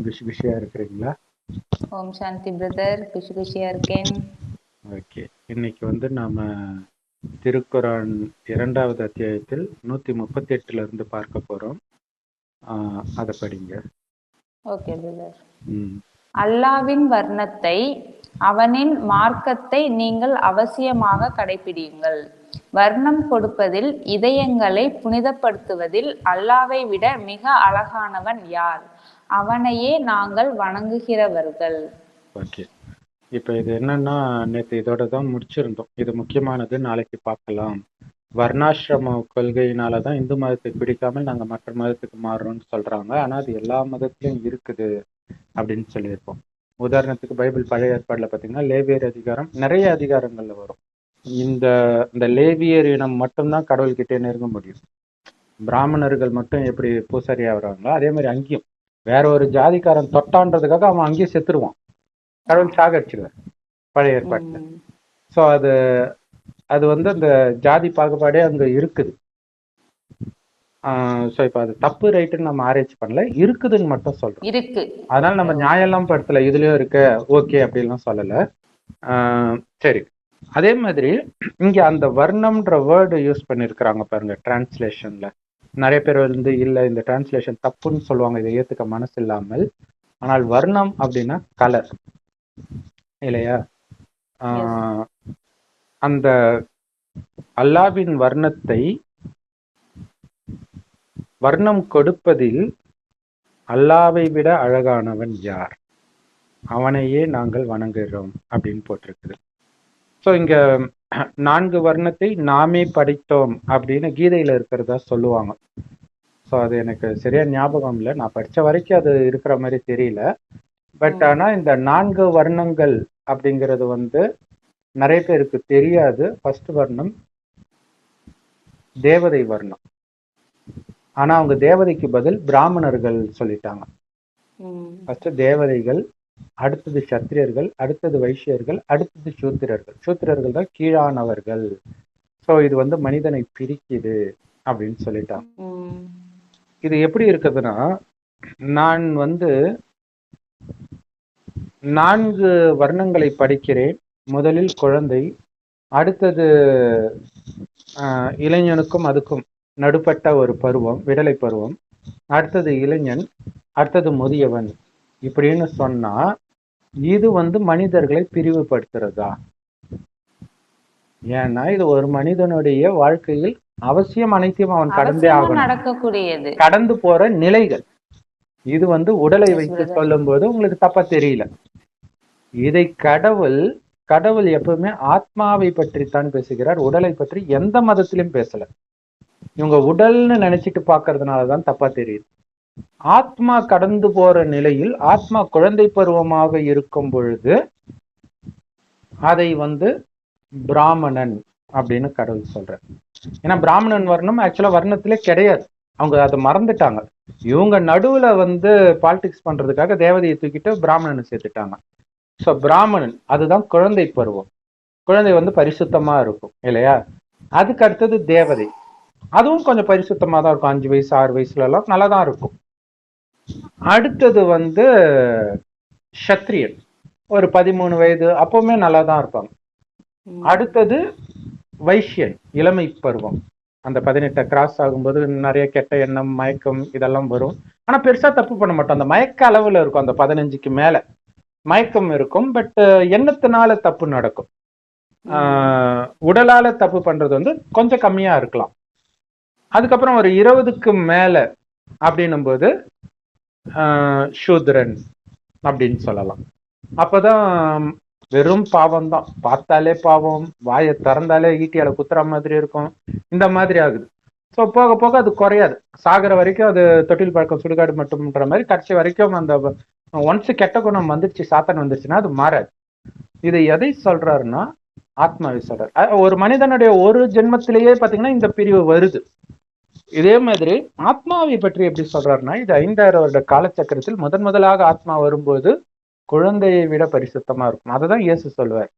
குஷி குஷியா இருக்கிறீங்களா? ஓம் சாந்தி பிரதர், குஷி குஷியா இருக்கேன். ஓகே, இன்னைக்கு வந்து நாம திருக்குரான் 2வது அத்தியாயத்தில் 138 இருந்து பார்க்க போறோம். அதை படிங்க. Okay brother. ம். அல்லாவின் வர்ணத்தை, அவனின் மார்க்கத்தை நீங்கள் அவசியமாக கடைபிடியுங்கள். வர்ணம் கொடுப்பதில், இதயங்களை புனிதப்படுத்துவதில் அல்லாவை விட மிக அழகானவன் யார்? அவனையே நாங்கள் வணங்குகிறவர்கள். ஓகே, இப்போ இது என்னன்னா, நேற்று இதோட தான் முடிச்சிருந்தோம். இது முக்கியமானது, நாளைக்கு பார்க்கலாம். வர்ணாசிரம கொள்கையினால தான் இந்து மதத்தை பிடிக்காமல் நாங்கள் மற்ற மதத்துக்கு மாறுறோம்னு சொல்றாங்க. ஆனால் அது எல்லா மதத்திலையும் இருக்குது அப்படின்னு சொல்லியிருப்போம். உதாரணத்துக்கு பைபிள் பழைய ஏற்பாடுல பார்த்தீங்கன்னா லேவியர் அதிகாரம் நிறைய அதிகாரங்கள்ல வரும். இந்த லேவியர் இனம் மட்டும்தான் கடவுள்கிட்டே நெருங்க முடியும். பிராமணர்கள் மட்டும் எப்படி பூசாரி ஆகுறாங்களோ அதே மாதிரி அங்கேயும் வேற ஒரு ஜாதிக்காரன் தொட்டான்றதுக்காக அவன் அங்கேயும் செத்துருவான். கடவுள் சாகடிச்சிருவார் பழைய ஏற்பாட்டுல. ஸோ அது வந்து அந்த ஜாதி பாகுபாடே அங்க இருக்குது. ஸோ இப்போ அது தப்பு ரைட்டுன்னு நம்ம ஆராய்ச்சி பண்ணல, இருக்குதுன்னு மட்டும் சொல்றோம். இருக்கு, அதனால நம்ம நியாயம்லாம் படுத்தல, இதுலயும் இருக்க ஓகே அப்படின்லாம் சொல்லல. சரி, அதே மாதிரி இங்க அந்த வர்ணம்ன்ற வேர்டு யூஸ் பண்ணிருக்கிறாங்க பாருங்க டிரான்ஸ்லேஷன்ல. நிறைய பேர் வந்து இல்ல இந்த டிரான்ஸ்லேஷன் தப்புன்னு சொல்லுவாங்க, இதை ஏத்துக்க மனசு இல்லாமல். ஆனால் வர்ணம் அப்படின்னா கலர் இல்லையா? அந்த அல்லாவின் வர்ணத்தை, வர்ணம் கொடுப்பதில் அல்லாவை விட அழகானவன் யார்? அவனையே நாங்கள் வணங்குகிறோம் அப்படின்னு போட்டிருக்குது. ஸோ இங்க 4 வர்ணத்தை நாமே படித்தோம் அப்படின்னு கீதையில இருக்கிறதா சொல்லுவாங்க. ஸோ அது எனக்கு சரியா ஞாபகம் இல்லை, நான் படித்த வரைக்கும் அது இருக்கிற மாதிரி தெரியல. பட் ஆனால் இந்த 4 வர்ணங்கள் அப்படிங்கிறது வந்து நிறைய பேருக்கு தெரியாது. ஃபர்ஸ்ட் வர்ணம் தேவதை வர்ணம். ஆனா அவங்க தேவதைக்கு பதில் பிராமணர்கள் சொல்லிட்டாங்க. ஃபர்ஸ்ட் தேவதைகள், அடுத்தது சத்திரியர்கள், அடுத்தது வைசியர்கள், அடுத்தது சூத்திரர்கள். சூத்திரர்கள் தான் கீழானவர்கள். ஸோ இது வந்து மனிதனை பிரிக்குது அப்படின்னு சொல்லிட்டாங்க. இது எப்படி இருக்குதுன்னா, நான் வந்து 4 வர்ணங்களை படிக்கிறேன். முதலில் குழந்தை, அடுத்தது இளைஞனுக்கும் அதுக்கும் நடுப்பட்ட ஒரு பருவம், விடலை பருவம், அடுத்தது இளைஞன், அடுத்தது முதியவன் இப்படின்னு சொன்னா இது வந்து மனிதர்களை பிரிவுபடுத்துறதா? ஏன்னா இது ஒரு மனிதனுடைய வாழ்க்கையில் அவசியம், அனைத்தையும் அவன் கடந்தே ஆகணும், நடக்கக்கூடியது, கடந்து போற நிலைகள். இது வந்து உடலை வைத்து சொல்லும் போது உங்களுக்கு தப்பா தெரியல. இதை கடவுள் எப்பவுமே ஆத்மாவை பற்றித்தான் பேசுகிறார், உடலை பற்றி எந்த மதத்திலும் பேசல. இவங்க உடல்னு நினைச்சிட்டு பாக்குறதுனாலதான் தப்பா தெரியுது. ஆத்மா கடந்து போற நிலையில், ஆத்மா குழந்தை பருவமாக இருக்கும் பொழுது அதை வந்து பிராமணன் அப்படின்னு கடவுள் சொல்ற. ஏன்னா பிராமணன் வர்ணம் ஆக்சுவலா வர்ணத்திலே கிடையாது, அவங்க அதை மறந்துட்டாங்க. இவங்க நடுவுல வந்து பாலிடிக்ஸ் பண்றதுக்காக தேவதையை தூக்கிட்டு பிராமணனை சேர்த்துட்டாங்க. ஸோ பிராமணன் அதுதான் குழந்தை பருவம். குழந்தை வந்து பரிசுத்தமா இருக்கும் இல்லையா? அதுக்கு அடுத்தது தேவதை, அதுவும் கொஞ்சம் பரிசுத்தமா தான் இருக்கும். 5 வயசு 6 வயசுல எல்லாம் நல்லா தான் இருக்கும். அடுத்தது வந்து சத்திரியன், ஒரு 13 வயது அப்பவுமே நல்லா தான் இருப்பாங்க. அடுத்தது வைசியன், இளமை பருவம். அந்த 18 கிராஸ் ஆகும்போது நிறைய கெட்ட எண்ணம், மயக்கம் இதெல்லாம் வரும். ஆனா பெருசா தப்பு பண்ண மாட்டோம். அந்த மயக்க அளவுல இருக்கும், அந்த 15க்கு மேல மயக்கம் இருக்கும். பட் எண்ணத்தினால தப்பு நடக்கும். உடலால தப்பு பண்றது வந்து கொஞ்சம் கம்மியா இருக்கலாம். அதுக்கப்புறம் ஒரு 20க்கு மேல அப்படின்னும் போது சூத்ரன் அப்படின்னு சொல்லலாம். அப்பதான் வெறும் பாவம் தான், பார்த்தாலே பாவம், வாயை திறந்தாலே ஈட்டியால குத்துற மாதிரி இருக்கும், இந்த மாதிரி ஆகுது. ஸோ போக போக அது குறையாது. சாகிற வரைக்கும் அது தொட்டில் பழக்கம் சுடுகாடு மட்டும்ன்ற மாதிரி கடைசி வரைக்கும் அந்த ஒன்ஸ் கெட்ட குணம் வந்துருச்சு, சாத்தன் வந்துருச்சுன்னா அது மாறாது. இதை எதை சொல்றாருன்னா ஆத்மாவை சொல்றாரு. ஒரு மனிதனுடைய ஒரு ஜென்மத்திலேயே பாத்தீங்கன்னா இந்த பிரிவு வருது. இதே மாதிரி ஆத்மாவை பற்றி எப்படி சொல்றாருன்னா, இது 5000 வருட காலச்சக்கரத்தில் முதலாக ஆத்மா வரும்போது குழந்தையை விட பரிசுத்தமா இருக்கும். அததான் இயேசு சொல்லுவார்,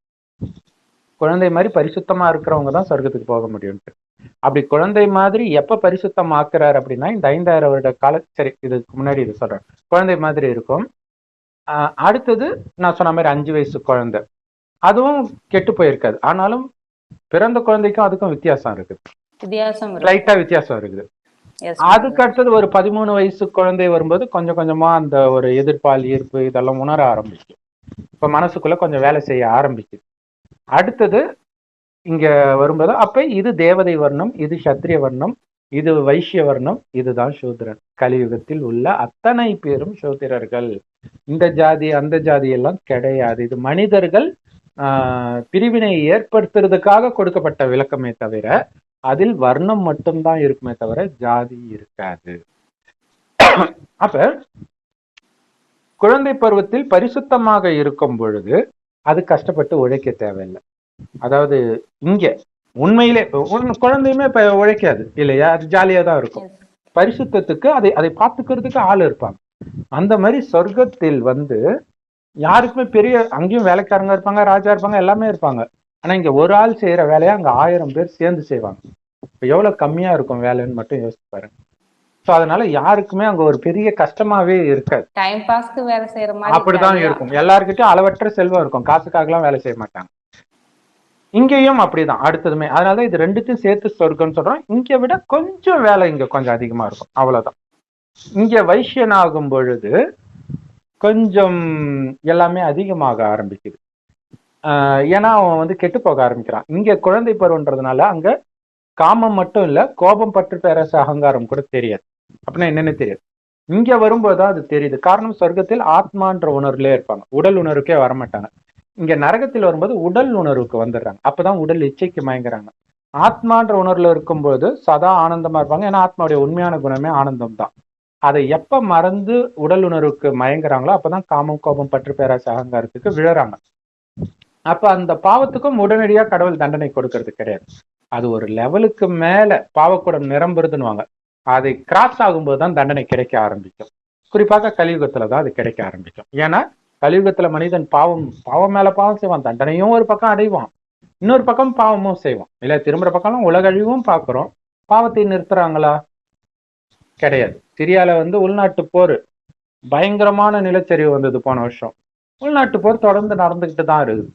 குழந்தை மாதிரி பரிசுத்தமா இருக்கிறவங்க தான் சொர்க்கத்துக்கு போக முடியும்ட்டு. அப்படி குழந்தை மாதிரி எப்ப பரிசுத்தம் ஆக்குறாரு அப்படின்னா இந்த 5000 வருட கால, சரி இதுக்கு முன்னாடி இது சொல்றேன், குழந்தை மாதிரி இருக்கும். அடுத்தது நான் சொன்ன மாதிரி 5 வயசு குழந்தை, அதுவும் கெட்டு போயிருக்காது. ஆனாலும் பிறந்த குழந்தைக்கும் அதுக்கும் வித்தியாசம் இருக்குது, லைட்டா வித்தியாசம் இருக்குது. அதுக்கு அடுத்தது ஒரு 13 வயசு குழந்தை வரும்போது கொஞ்சம் கொஞ்சமா அந்த ஒரு எதிர்ப்பால் ஈர்ப்பு இதெல்லாம் உணர ஆரம்பிக்கும். இப்ப மனசுக்குள்ள கொஞ்சம் வேலை செய்ய ஆரம்பிக்குது. அடுத்தது இங்க வரும்போது அப்ப இது தேவதை வர்ணம், இது சத்திரிய வர்ணம், இது வைசிய வர்ணம், இதுதான் சூத்திரன். கலியுகத்தில் உள்ள அத்தனை பேரும் சூத்திரர்கள். இந்த ஜாதி அந்த ஜாதி எல்லாம் கிடையாது. இது மனிதர்கள் பிரிவினை ஏற்படுத்துறதுக்காக கொடுக்கப்பட்ட விளக்கமே தவிர அதில் வர்ணம் மட்டும்தான் இருக்குமே தவிர ஜாதி இருக்காது. அப்ப குழந்தை பருவத்தில் பரிசுத்தமாக இருக்கும் பொழுது அது கஷ்டப்பட்டு உழைக்க தேவையில்லை. அதாவது இங்க உண்மையிலே குழந்தையுமே இப்ப உழைக்காது இல்லையா, அது ஜாலியா தான் இருக்கும். பரிசுத்தத்துக்கு அதை பார்த்துக்கிறதுக்கு ஆள் இருப்பாங்க. அந்த மாதிரி சொர்க்கத்தில் யாருக்குமே பெரிய, அங்கேயும் வேலைக்காரங்க இருப்பாங்க, ராஜா இருப்பாங்க, எல்லாமே இருப்பாங்க. ஆனா இங்க ஒரு ஆள் செய்யற வேலையா அங்க 1000 பேர் சேர்ந்து செய்வாங்க. இப்ப எவ்வளவு கம்மியா இருக்கும் வேலைன்னு மட்டும் யோசிச்சு பாருங்க. சோ அதனால யாருக்குமே அங்க ஒரு பெரிய கஷ்டமாவே இருக்காது. டைம் பாஸ்க்கு வேலை செய்யற மாதிரி அப்படிதான் இருக்கும். எல்லார்கிட்டயும் அளவற்ற செல்வம் இருக்கும், காசுக்காகலாம் வேலை செய்ய மாட்டாங்க. இங்கேயும் அப்படிதான் அடுத்ததுமே. அதனாலதான் இது ரெண்டுத்தையும் சேர்த்து சொர்க்கம்னு சொல்றோம். இங்க விட கொஞ்சம் வேலை இங்க கொஞ்சம் அதிகமா இருக்கும், அவ்வளவுதான். இங்க வைசியன் ஆகும் பொழுது கொஞ்சம் எல்லாமே அதிகமாக ஆரம்பிக்குது. ஏன்னா அவன் கெட்டு போக ஆரம்பிக்கிறான். இங்க குழந்தை பருவன்றதுனால அங்க காமம் மட்டும் இல்ல, கோபம், பற்று, பேரரசு, அகங்காரம் கூட தெரியாது. அப்படின்னா என்னன்னு தெரியாது. இங்க வரும்போதுதான் அது தெரியுது. காரணம் சொர்க்கத்தில் ஆத்மான்ற உணர்வுலயே இருப்பாங்க, உடல் உணர்வுக்கே வரமாட்டாங்க. இங்க நரகத்தில் வரும்போது உடல் உணர்வுக்கு வந்துடுறாங்க. அப்பதான் உடல் இச்சைக்கு மயங்குறாங்க. ஆத்மான்ற உணர்வுல இருக்கும்போது சதா ஆனந்தமா இருப்பாங்க. ஏன்னா ஆத்மாவுடைய உண்மையான குணமே ஆனந்தம் தான். அதை எப்ப மறந்து உடல் உணர்வுக்கு மயங்குறாங்களோ அப்பதான் காமம், கோபம், பற்று, பேராசை, அகங்காரத்துக்கு விழறாங்க. அப்ப அந்த பாவத்துக்கும் உடனடியா கடவுள் தண்டனை கொடுக்கறது கிடையாது. அது ஒரு லெவலுக்கு மேல பாவக்கூடம் நிரம்புறதுன்னு அதை கிராஸ் ஆகும்போதுதான் தண்டனை கிடைக்க ஆரம்பிக்கும். குறிப்பாக கலியுகத்துலதான் அது கிடைக்க ஆரம்பிக்கும். ஏன்னா கலியுகத்துல மனிதன் பாவம் மேல பாவம் செய்வான், தண்டனையும் ஒரு பக்கம் அடைவான், இன்னொரு பக்கம் பாவமும் செய்வான். இல்ல திரும்புற பக்கம் உலகழிவும் பாக்குறோம். பாவத்தை நிறுத்துறாங்களா? கிடையாது. சிரியால உள்நாட்டு போர், பயங்கரமான நிலச்சரிவு வந்தது போன வருஷம். உள்நாட்டு போர் தொடர்ந்து நடந்துகிட்டு தான் இருக்குது.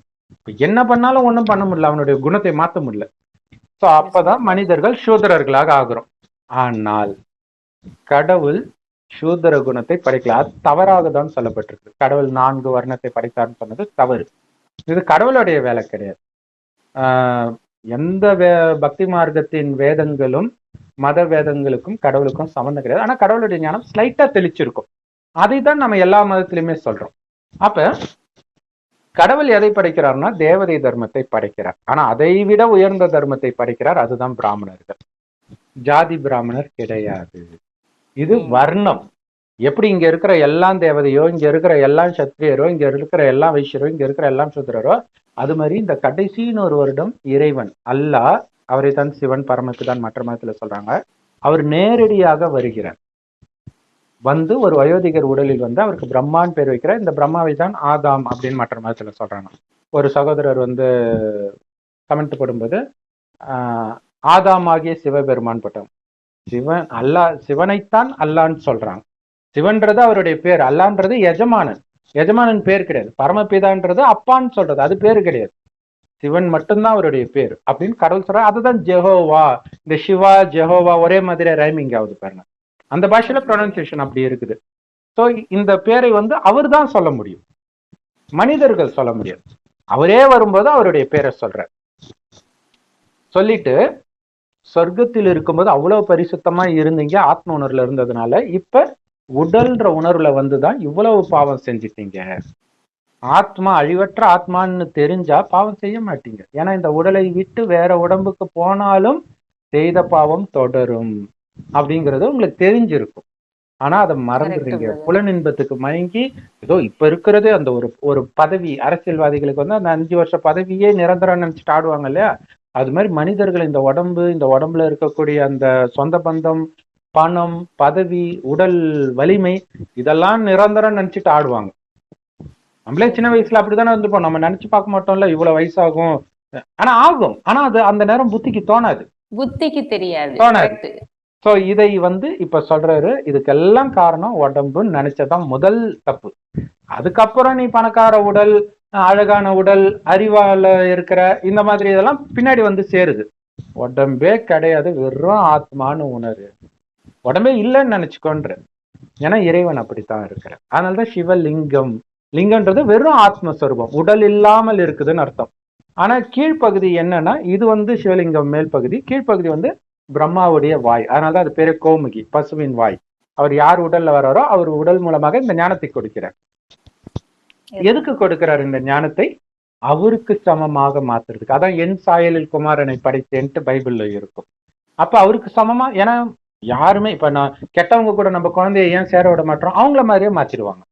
என்ன பண்ணாலும் ஒண்ணும் பண்ண முடியல, அவனுடைய குணத்தை மாத்த முடியல. சோ அப்பதான் மனிதர்கள் சூதரர்களாக ஆகிறோம். ஆனால் கடவுள் சூதர குணத்தை படைக்கல. அது தவறாக தான் சொல்லப்பட்டிருக்கு. கடவுள் 4 வர்ணத்தை படைத்தார்னு சொன்னது தவறு. இது கடவுளுடைய வேலை கிடையாது. எந்த பக்தி மார்க்கத்தின் வேதங்களும் மத வேதங்களுக்கும் கடவுளுக்கும் சம்மந்தம் கிடையாது. ஆனா கடவுளுடைய ஞானம் ஸ்லைட்டா தெளிச்சிருக்கும். அதை தான் நம்ம எல்லா மதத்திலுமே சொல்றோம். அப்ப கடவுள் எதை படைக்கிறார்னா தேவதை தர்மத்தை படைக்கிறார். ஆனா அதை விட உயர்ந்த தர்மத்தை படைக்கிறார். அதுதான் பிராமணர்கள். ஜாதி பிராமணர் கிடையாது. இது வர்ணம். எப்படி இங்க இருக்கிற எல்லாம் தேவதையோ, இங்க இருக்கிற எல்லாம் சத்திரியரோ, இங்க இருக்கிற எல்லாம் வைசியரோ, இங்க இருக்கிற எல்லாம் சூத்திரரோ, அது மாதிரி இந்த கடைசின்னு ஒரு வருடம் இறைவன் அல்லாஹ், அவரை தான் சிவன் பரமபிதான் மற்ற மதத்துல சொல்றாங்க, அவர் நேரடியாக வருகிறார். ஒரு வயோதிகர் உடலில் அவருக்கு பிரம்மான்னு பேர் வைக்கிறார். இந்த பிரம்மாவை தான் ஆதாம் அப்படின்னு மற்ற மதத்துல சொல்றாங்க. ஒரு சகோதரர் கமெண்ட் போடும்போது ஆதாம் ஆகிய சிவபெருமான் போட்டாங்க. சிவன் சிவனைத்தான் அல்லான்னு சொல்றாங்க. சிவன்றது அவருடைய பேர், அல்லான்றது எஜமானன். எஜமானன் பேர் கிடையாது. பரமபிதான்றது அப்பான்னு சொல்றது, அது பேரு கிடையாது. சிவன் மட்டும்தான் அவருடைய பேர் அப்படின்னு கடவுள் சொல்ற. அதுதான் ஜெஹோவா. இந்த சிவா ஜெஹோவா ஒரே மாதிரி ரைமிங் ஆகுது பாருங்க. அந்த பாஷையில ப்ரொனன்சியேஷன் அப்படி இருக்குது. ஸோ இந்த பேரை அவர் தான் சொல்ல முடியும், மனிதர்கள் சொல்ல முடியாது. அவரே வரும்போது அவருடைய பேரை சொல்றார். சொல்லிட்டு சொர்க்கத்தில் இருக்கும்போது அவ்வளவு பரிசுத்தமா இருந்தீங்க, ஆத்ம உணர்வுல இருந்ததுனால இப்ப உடல்ன்ற உணர்வுல வந்துதான் இவ்வளவு பாவம் செஞ்சிட்டீங்க. ஆத்மா அழிவற்ற ஆத்மான்னு தெரிஞ்சா பாவம் செய்ய மாட்டீங்க. ஏன்னா இந்த உடலை விட்டு வேற உடம்புக்கு போனாலும் செய்த பாவம் தொடரும் அப்படிங்கிறது உங்களுக்கு தெரிஞ்சிருக்கும். ஆனா அதை மறந்துடுறீங்க. புலனின்பத்துக்கு மயங்கி ஏதோ இப்ப இருக்கிறது அந்த ஒரு பதவி, அரசியல்வாதிகளுக்கு அந்த 5 வருஷ பதவியே நிரந்தரம் நினைச்சிட்டு ஆடுவாங்க இல்லையா, அது மாதிரி மனிதர்கள் இந்த உடம்புல இருக்கக்கூடிய அந்த சொந்த பந்தம், பணம், பதவி, உடல் வலிமை இதெல்லாம் நிரந்தரம் நினைச்சிட்டு ஆடுவாங்க. நம்மளே சின்ன வயசுல அப்படித்தானே இருந்துப்போம். நம்ம நினைச்சு பார்க்க மாட்டோம்ல இவ்வளவு வயசாகும், ஆனா ஆகும். ஆனா அது அந்த நேரம் புத்திக்கு தோணாது. புத்திக்கு தெரியாது. தோணாது. கரெக்ட். சோ இதை வந்து இப்ப சொல்றாரு, இதுக்கெல்லாம் காரணம் உடம்புன்னு நினைச்சதான் முதல் தப்பு. அதுக்கப்புறம் நீ பணக்கார உடல், அழகான உடல், அறிவால இருக்கிற இந்த மாதிரி இதெல்லாம் பின்னாடி வந்து சேருது. உடம்பே கிடையாது, வெறும் ஆத்மான்னு உணரு. உடம்பே இல்லைன்னு நினைச்சுக்கோன்ற. ஏன்னா இறைவன் அப்படித்தான் இருக்கிற. அதனாலதான் சிவலிங்கம். லிங்கம்ன்றது வெறும் ஆத்மஸ்வரூபம், உடல் இல்லாமல் இருக்குதுன்னு அர்த்தம். ஆனா கீழ்ப்பகுதி என்னன்னா, இது வந்து சிவலிங்கம் மேல் பகுதி, கீழ்ப்பகுதி வந்து பிரம்மாவுடைய வாய். அதனாலதான் அது பேரு கோமுகி, பசுவின் வாய். அவர் யார் உடல்ல வர்றாரோ அவர் உடல் மூலமாக இந்த ஞானத்தை கொடுக்கிறார். எதுக்கு கொடுக்கிறார் இந்த ஞானத்தை? அவருக்கு சமமாக மாத்துறதுக்கு. அதான் என் சாயலில் குமாரனை படைத்தேன்ட்டு பைபிள்ல இருக்கும். அப்ப அவருக்கு சமமா, ஏன்னா யாருமே இப்ப நான் கெட்டவங்க கூட நம்ம குழந்தைய ஏன் சேர விட மாட்டோம், அவங்கள மாதிரியே மாத்திடுவாங்க.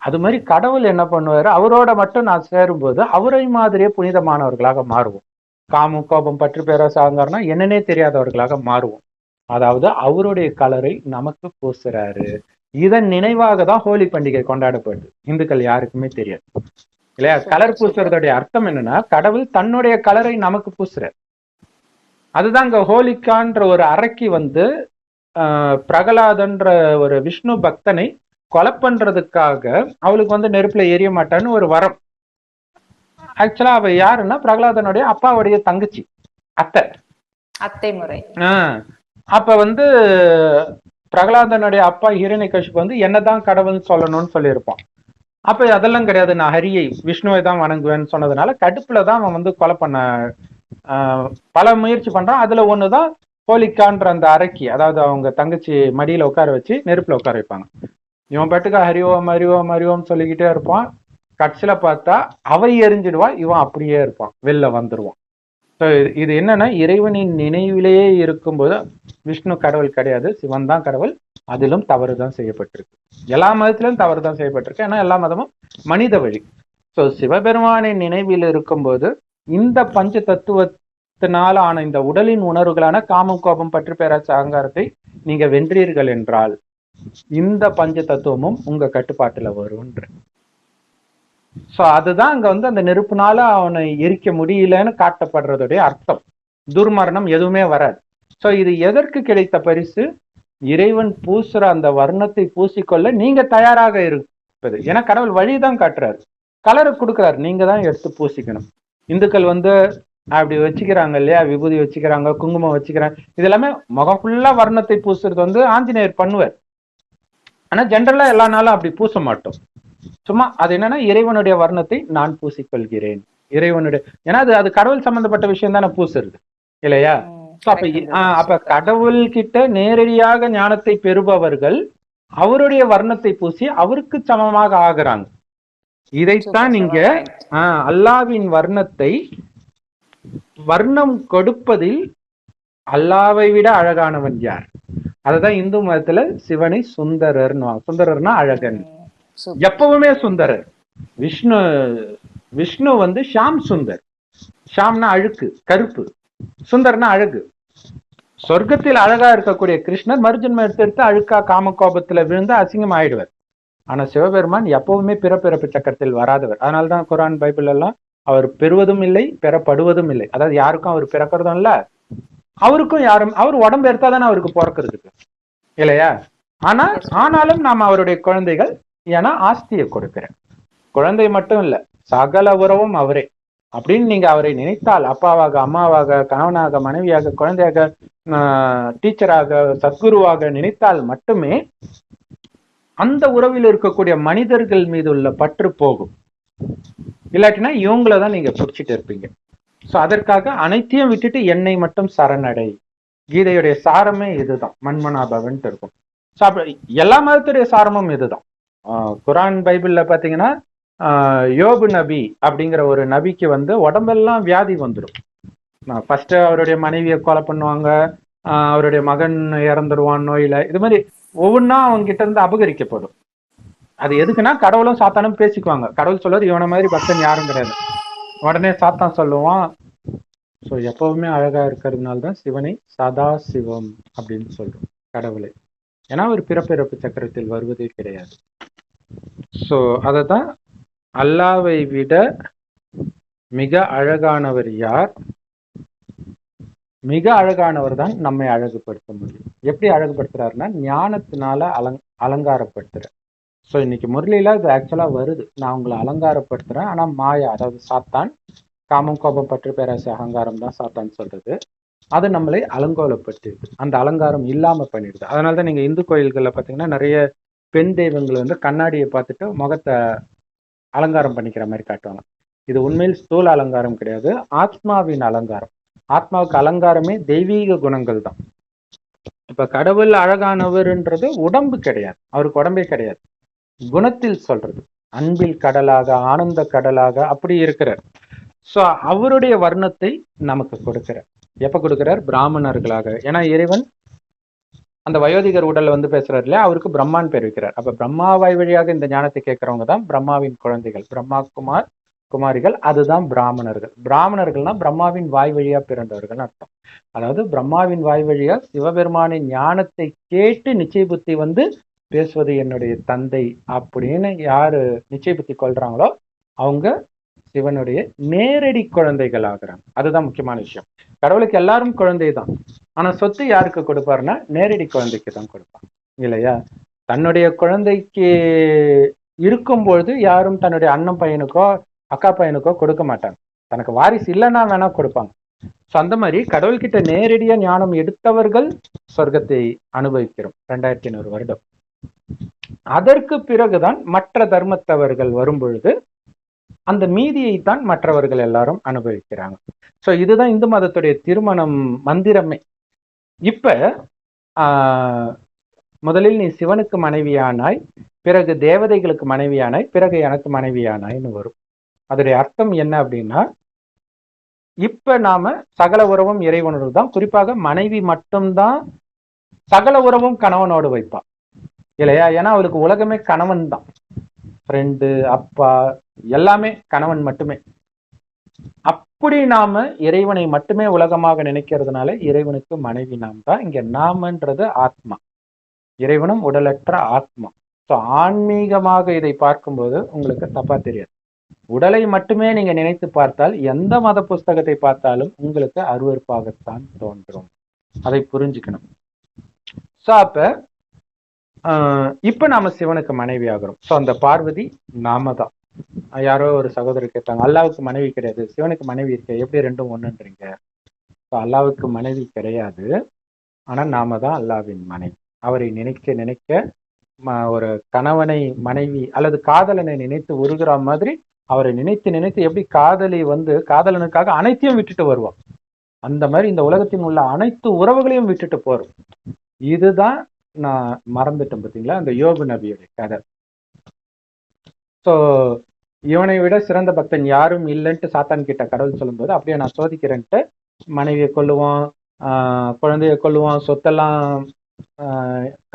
அது மாதிரி கடவுள் என்ன பண்ணுவாரு, அவரோட மட்டும் நான் சேரும்போது அவரை மாதிரியே புனிதமானவர்களாக மாறுவோம். காமம், கோபம், பற்று, பேராசை, அகங்காரம்னா என்னன்னே தெரியாதவர்களாக மாறுவோம். அதாவது அவருடைய கலரை நமக்கு பூசுறாரு. இதன் நினைவாக தான் ஹோலி பண்டிகை கொண்டாடப்படுது. இந்துக்கள் யாருக்குமே தெரியாது இல்லையா? கலர் பூசுறதுடைய அர்த்தம் என்னன்னா, கடவுள் தன்னுடைய கலரை நமக்கு பூசுறார். அதுதான் இங்க ஹோலிக்கான்ற ஒரு அரக்கி வந்து பிரகலாதன்ற ஒரு விஷ்ணு பக்தனை கொலை பண்றதுக்காக அவளுக்கு வந்து நெருப்புல எரிய மாட்டான்னு ஒரு வரம். ஆக்சுவலா அவ யாருன்னா பிரகலாதனுடைய அப்பாவுடைய தங்கச்சி, அத்தை முறை. அப்ப வந்து பிரகலாதனுடைய அப்பா ஹிரண்யகசிபு வந்து என்னதான் கடவுள்னு சொல்லணும்னு சொல்லியிருப்பான். அப்ப அதெல்லாம் கிடையாது, நான் ஹரியை விஷ்ணுவை தான் வணங்குவேன்னு சொன்னதுனால கடுப்புலதான் அவன் வந்து கொலை பண்ண பல முயற்சி பண்றான். அதுல ஒண்ணுதான் ஹோலிக்கான்ற அந்த அரக்கி. அதாவது அவங்க தங்கச்சி மடியில உட்கார வச்சு நெருப்புல உட்கார வைப்பாங்க. இவன் பாட்டுக்கு ஹரிவோம் ஹரிவோம் ஹரிவோம் சொல்லிக்கிட்டே இருப்பான். கட்சியில பார்த்தா அவை எரிஞ்சிடுவா, இவன் அப்படியே இருப்பான், வெளில வந்துருவான். இது என்னன்னா, இறைவனின் நினைவிலேயே இருக்கும்போது விஷ்ணு கடவுள் கிடையாது, சிவன் தான் கடவுள். அதிலும் தவறுதான் செய்யப்பட்டிருக்கு. எல்லா மதத்திலும் தவறுதான் செய்யப்பட்டிருக்கு. ஏன்னா எல்லா மதமும் மனித வழி. ஸோ சிவபெருமானின் நினைவில் இருக்கும்போது இந்த பஞ்ச தத்துவத்தினால ஆன இந்த உடலின் உணர்வுகளான காமம், கோபம், பற்று, பேராசை, அகங்காரத்தை நீங்க வென்றீர்கள் என்றால் இந்த பஞ்ச தத்துவமும் உங்க கட்டுப்பாட்டுல வரும்ன்ற. சோ அதுதான் அங்க வந்து அந்த நெருப்புனால அவனை எரிக்க முடியலன்னு காட்டப்படுறதுடைய அர்த்தம். துர்மரணம் எதுவுமே வராது. சோ இது எதற்கு கிடைத்த பரிசு? இறைவன் பூசுற அந்த வர்ணத்தை பூசிக்கொள்ள நீங்க தயாராக இருப்பது. ஏன்னா கடவுள் வழிதான் காட்டுறாரு, கலரை கொடுக்குறாரு, நீங்க தான் எடுத்து பூசிக்கணும். இந்துக்கள் வந்து அப்படி வச்சுக்கிறாங்க இல்லையா, விபூதி வச்சுக்கிறாங்க, குங்குமம் வச்சுக்கிறாங்க. இது எல்லாமே முகம் ஃபுல்லா வர்ணத்தை பூசுறது வந்து ஆஞ்சநேயர் பண்ணுவார். ஆனா ஜென்ரலா எல்லா நாளும் அப்படி பூச மாட்டோம். சும்மா அது என்னன்னா, இறைவனுடைய வர்ணத்தை நான் பூசிக்கொள்கிறேன். இறைவனுடைய, ஏன்னா அது கடவுள் சம்பந்தப்பட்ட விஷயம் தானே பூசுறது இல்லையா? அப்ப கடவுள் கிட்ட நேரடியாக ஞானத்தை பெறுபவர்கள் அவருடைய வர்ணத்தை பூசி அவருக்கு சமமாக ஆகிறாங்க. இதைத்தான் நீங்க அல்லாவின் வர்ணத்தை, வர்ணம் கொடுப்பதில் அல்லாவை விட அழகானவன் யார்? அததான் இந்து மதத்துல சிவனை சுந்தரர்னு. சுந்தரர்னா அழகன், எப்பவுமே சுந்தரர். விஷ்ணு வந்து ஷாம் சுந்தர். ஷாம்னா அழுக்கு, கருப்பு. சுந்தர்னா அழகு. சொர்க்கத்தில் அழகா இருக்கக்கூடிய கிருஷ்ணர் மறுஜன்மம் எடுத்து அழுக்கா காம கோபத்துல விழுந்து அசிங்கம் ஆயிடுவார். ஆனா சிவபெருமான் எப்பவுமே பிறப்பிறப்பு சக்கரத்தில் வராதவர். அதனால்தான் குரான், பைபிள் எல்லாம் அவர் பெறுவதும் இல்லை, பெறப்படுவதும் இல்லை. அதாவது யாருக்கும் அவர் பிறக்கிறதும் இல்ல, அவருக்கும் யாரும், அவர் உடம்பு எடுத்தாதானே அவருக்கு பிறக்கிறதுக்கு இல்லையா? ஆனாலும் நாம் அவருடைய குழந்தைகள். ஏன்னா ஆஸ்தியை கொடுக்கிறேன். குழந்தை மட்டும் இல்ல, சகல உறவும் அவரே அப்படின்னு நீங்க அவரை நினைத்தால், அப்பாவாக, அம்மாவாக, கணவனாக, மனைவியாக, குழந்தையாக, டீச்சராக, சத்குருவாக நினைத்தால் மட்டுமே அந்த உறவில் இருக்கக்கூடிய மனிதர்கள் மீது உள்ள பற்று போகும். இல்லாட்டினா இவங்களதான் நீங்க பிடிச்சிட்டு இருப்பீங்க. சோ அதற்காக அனைத்தையும் விட்டுட்டு என்னை மட்டும் சரணடை. கீதையுடைய சாரமே இதுதான், மன்மனாபவன் இருக்கும். சோ அப்ப எல்லா மதத்துடைய சாரமும் இதுதான். குரான், பைபிள்ல பாத்தீங்கன்னா யோபு நபி அப்படிங்கிற ஒரு நபிக்கு வந்து உடம்பெல்லாம் வியாதி வந்துடும். ஃபர்ஸ்ட் அவருடைய மனைவியை கொலை பண்ணுவாங்க, அவருடைய மகன் இறந்துருவான் நோயில. இது மாதிரி ஒவ்வொன்றா அவங்க கிட்ட இருந்து அபகரிக்கப்படும். அது எதுக்குன்னா, கடவுளும் சாத்தானும் பேசிக்குவாங்க. கடவுள் சொல்லுவார், இவனை மாதிரி பக்தன் யாரும் கிடையாது. உடனே சாத்தான் சொல்லுவான், ஸோ எப்பவுமே அழகா இருக்கிறதுனால தான் சிவனை சதா சிவம் அப்படின்னு சொல்றோம் கடவுளை. ஏன்னா அவர் பிறப்பிறப்பு சக்கரத்தில் வருவதே கிடையாது. ஸோ அததான், அல்லாவை விட மிக அழகானவர் யார்? மிக அழகானவர் தான் நம்மை அழகுபடுத்த முடியும். எப்படி அழகுபடுத்துறாருன்னா ஞானத்தினால அலங்காரப்படுத்துற. ஸோ இன்னைக்கு முரளியில இது ஆக்சுவலா வருது, நான் உங்களை அலங்காரப்படுத்துறேன். ஆனா மாயா, அதாவது சாத்தான், காமம் கோபம் பற்று பேராசை அகங்காரம் தான் சாத்தான் சொல்றது. அது நம்மளை அலங்கோலப்படுத்திடுது, அந்த அலங்காரம் இல்லாம பண்ணிடுது. அதனாலதான் நீங்க இந்து கோயில்கள்ல பாத்தீங்கன்னா நிறைய பெண் தெய்வங்கள் வந்து கண்ணாடியை பார்த்துட்டு முகத்தை அலங்காரம் பண்ணிக்கிற மாதிரி காட்டுவாங்க. இது உண்மையில் ஸ்தூல அலங்காரம் கிடையாது, ஆத்மாவின் அலங்காரம். ஆத்மாவுக்கு அலங்காரமே தெய்வீக குணங்கள் தான். இப்ப கடவுள் அழகானவர்ன்றது உடம்பு கிடையாது, அவருக்கு உடம்பே கிடையாது, குணத்தில் சொல்றது. அன்பில் கடலாக, ஆனந்த கடலாக அப்படி இருக்கிறார். சோ அவருடைய வர்ணத்தை நமக்கு கொடுக்கிறார். எப்ப கொடுக்கிறார்? பிராமணர்களாக. ஏன்னா இறைவன் அந்த வயோதிகர் உடல்ல வந்து பேசுறாரு இல்லையா, அவருக்கு பிரம்மான் பேர் வைக்கிறார். அப்ப பிரம்மாவாய் வழியாக இந்த ஞானத்தை கேட்கிறவங்க தான் பிரம்மாவின் குழந்தைகள், பிரம்மா குமார் குமாரிகள். அதுதான் பிராமணர்கள். பிராமணர்கள்னா பிரம்மாவின் வாய் வழியா பிறந்தவர்கள் அர்த்தம். அதாவது பிரம்மாவின் வாய் வழியா சிவபெருமானின் ஞானத்தை கேட்டு நிச்சய புத்தி வந்து பேசுவது என்னுடைய தந்தை அப்படின்னு யாரு நிச்சய புத்தி கொள்றாங்களோ அவங்க சிவனுடைய நேரடி குழந்தைகள் ஆகிறாங்க. அதுதான் முக்கியமான விஷயம். கடவுளுக்கு எல்லாரும் குழந்தை தான், ஆனா சொத்து யாருக்கு கொடுப்பாருன்னா நேரடி குழந்தைக்கு தான் கொடுப்பாங்க இல்லையா. தன்னுடைய குழந்தைக்கு இருக்கும்பொழுது யாரும் தன்னுடைய அண்ணன் பையனுக்கோ அக்கா பையனுக்கோ கொடுக்க மாட்டாங்க. தனக்கு வாரிசு இல்லைன்னா வேணா கொடுப்பாங்க. ஸோ அந்த மாதிரி கடவுள்கிட்ட நேரடியா ஞானம் எடுத்தவர்கள் சொர்க்கத்தை அனுபவிக்கிறோம் 2500 வருடம். அதற்கு பிறகுதான் மற்ற தர்மத்தவர்கள் வரும் பொழுது அந்த மீதியை தான் மற்றவர்கள் எல்லாரும் அனுபவிக்கிறாங்க. ஸோ இதுதான் இந்து மதத்துடைய திருமணம் மந்திரமே. இப்ப முதலில் நீ சிவனுக்கு மனைவியானாய், பிறகு தேவதைகளுக்கு மனைவியானாய், பிறகு எனக்கு மனைவியானாய்னு வரும். அதோடைய அர்த்தம் என்ன அப்படின்னா, இப்ப நாம சகல உறவும் இறைவனோடு தான். குறிப்பாக மனைவி மட்டும்தான் சகல உறவும் கணவனோடு வைப்பான் இல்லையா. ஏன்னா அவளுக்கு உலகமே கணவன் தான், ஃப்ரெண்டு, அப்பா, எல்லாமே கணவன் மட்டுமே. அப்படி நாம இறைவனை மட்டுமே உலகமாக நினைக்கிறதுனால இறைவனுக்கு மனைவி நாம் தான். இங்க நாமன்றது ஆத்மா, இறைவனும் உடலற்ற ஆத்மா. ஸோ ஆன்மீகமாக இதை பார்க்கும்போது உங்களுக்கு தப்பா தெரியாது. உடலை மட்டுமே நீங்க நினைத்து பார்த்தால் எந்த மத புஸ்தகத்தை பார்த்தாலும் உங்களுக்கு அருவருப்பாகத்தான் தோன்றும். அதை புரிஞ்சுக்கணும். ஸோ அப்ப இப்ப நாம சிவனுக்கு மனைவி ஆகிறோம். ஸோ அந்த பார்வதி நாம தான். யாரோ ஒரு சகோதரர் கேட்டாங்க, அல்லாவுக்கு மனைவி கிடையாது, சிவனுக்கு மனைவி இருக்கு, எப்படி ரெண்டும் ஒண்ணுன்றீங்க? ஸோ அல்லாவுக்கு மனைவி கிடையாது, ஆனா நாம தான் அல்லாவின் மனைவி. அவரை நினைக்க நினைக்க ஒரு கணவனை மனைவி அல்லது காதலனை நினைத்து உருகிற மாதிரி அவரை நினைத்து நினைத்து எப்படி காதலி வந்து காதலனுக்காக அனைத்தையும் விட்டுட்டு வருவான், அந்த மாதிரி இந்த உலகத்தின் உள்ள அனைத்து உறவுகளையும் விட்டுட்டு போறோம். இதுதான் நான் மறந்துட்டேன் பார்த்தீங்களா, அந்த யோபு நபியுடைய கதை. ஸோ இவனை விட சிறந்த பக்தன் யாரும் இல்லைன்ட்டு சாத்தான் கிட்ட கடவுள் சொல்லும்போது, அப்படியே நான் சோதிக்கிறேன்ட்டு மனைவியை கொல்லுவான், குழந்தைய கொல்லுவான், சொத்தெல்லாம்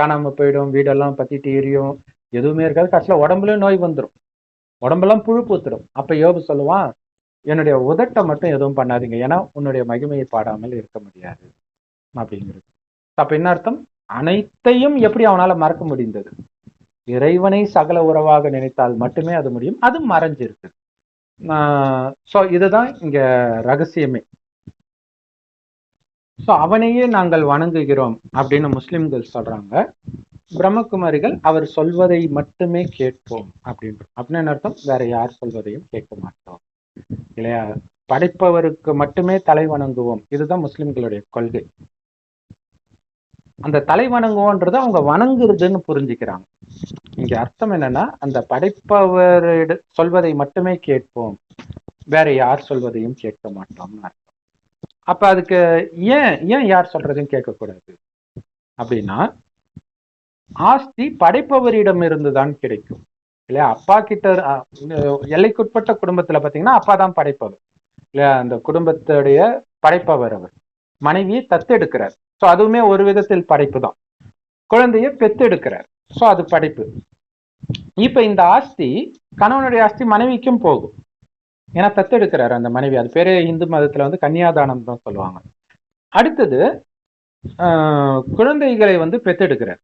காணாம போயிடும், வீடெல்லாம் பத்திட்டு எரியும், எதுவுமே இருக்காது. கடைசியில் உடம்புலயும் நோய் வந்துடும், உடம்பெல்லாம் புழு பூத்துடும். அப்ப யோபு சொல்லுவான், என்னுடைய உதட்டை மட்டும் எதுவும் பண்ணாதீங்க, ஏன்னா உன்னுடைய மகிமையை பாடாமல் இருக்க முடியாது அப்படிங்கிறது. அப்ப என்ன அர்த்தம்? அனைத்தையும் எப்படி அவனால மறக்க முடிந்தது? இறைவனை சகல உறவாக நினைத்தால் மட்டுமே அது முடியும். அது மறைஞ்சிருக்கு. ஸோ இதுதான் இங்க ரகசியமே. ஸோ அவனையே நாங்கள் வணங்குகிறோம் அப்படின்னு முஸ்லிம்கள் சொல்றாங்க. பிரம்மகுமாரிகள் அவர் சொல்வதை மட்டுமே கேட்போம் அப்படின்னு அர்த்தம். வேற யார் சொல்வதையும் கேட்க மாட்டோம் இல்லையா. படைப்பவருக்கு மட்டுமே தலை வணங்குவோம், இதுதான் முஸ்லிம்களுடைய கொள்கை. அந்த தலை வணங்குவோன்றது அவங்க வணங்குறதுன்னு புரிஞ்சுக்கிறாங்க. இங்க அர்த்தம் என்னன்னா, அந்த படைப்பவர் சொல்வதை மட்டுமே கேட்போம், வேற யார் சொல்வதையும் கேட்க மாட்டோம்னு அர்த்தம். அப்ப அதுக்கு ஏன் யார் சொல்றதையும் கேட்கக்கூடாது அப்படின்னா, ஆஸ்தி படைப்பவரிடம் இருந்துதான் கிடைக்கும் இல்லையா. அப்பா கிட்ட எல்லைக்குட்பட்ட குடும்பத்துல பாத்தீங்கன்னா அப்பா தான் படைப்பவர் இல்லையா. அந்த குடும்பத்துடைய படைப்பவர் அவர். மனைவியை தத்தெடுக்கிறார், ஸோ அதுவுமே ஒரு விதத்தில் படைப்பு தான். குழந்தைய பெத்தெடுக்கிறார், ஸோ அது படைப்பு. இப்ப இந்த ஆஸ்தி, கணவனுடைய ஆஸ்தி மனைவிக்கும் போகும், ஏன்னா தத்தெடுக்கிறார் அந்த மனைவி. அது பேரே இந்து மதத்துல வந்து கன்னியாதானம் தான் சொல்லுவாங்க. அடுத்தது குழந்தைகளை வந்து பெத்தெடுக்கிறார்.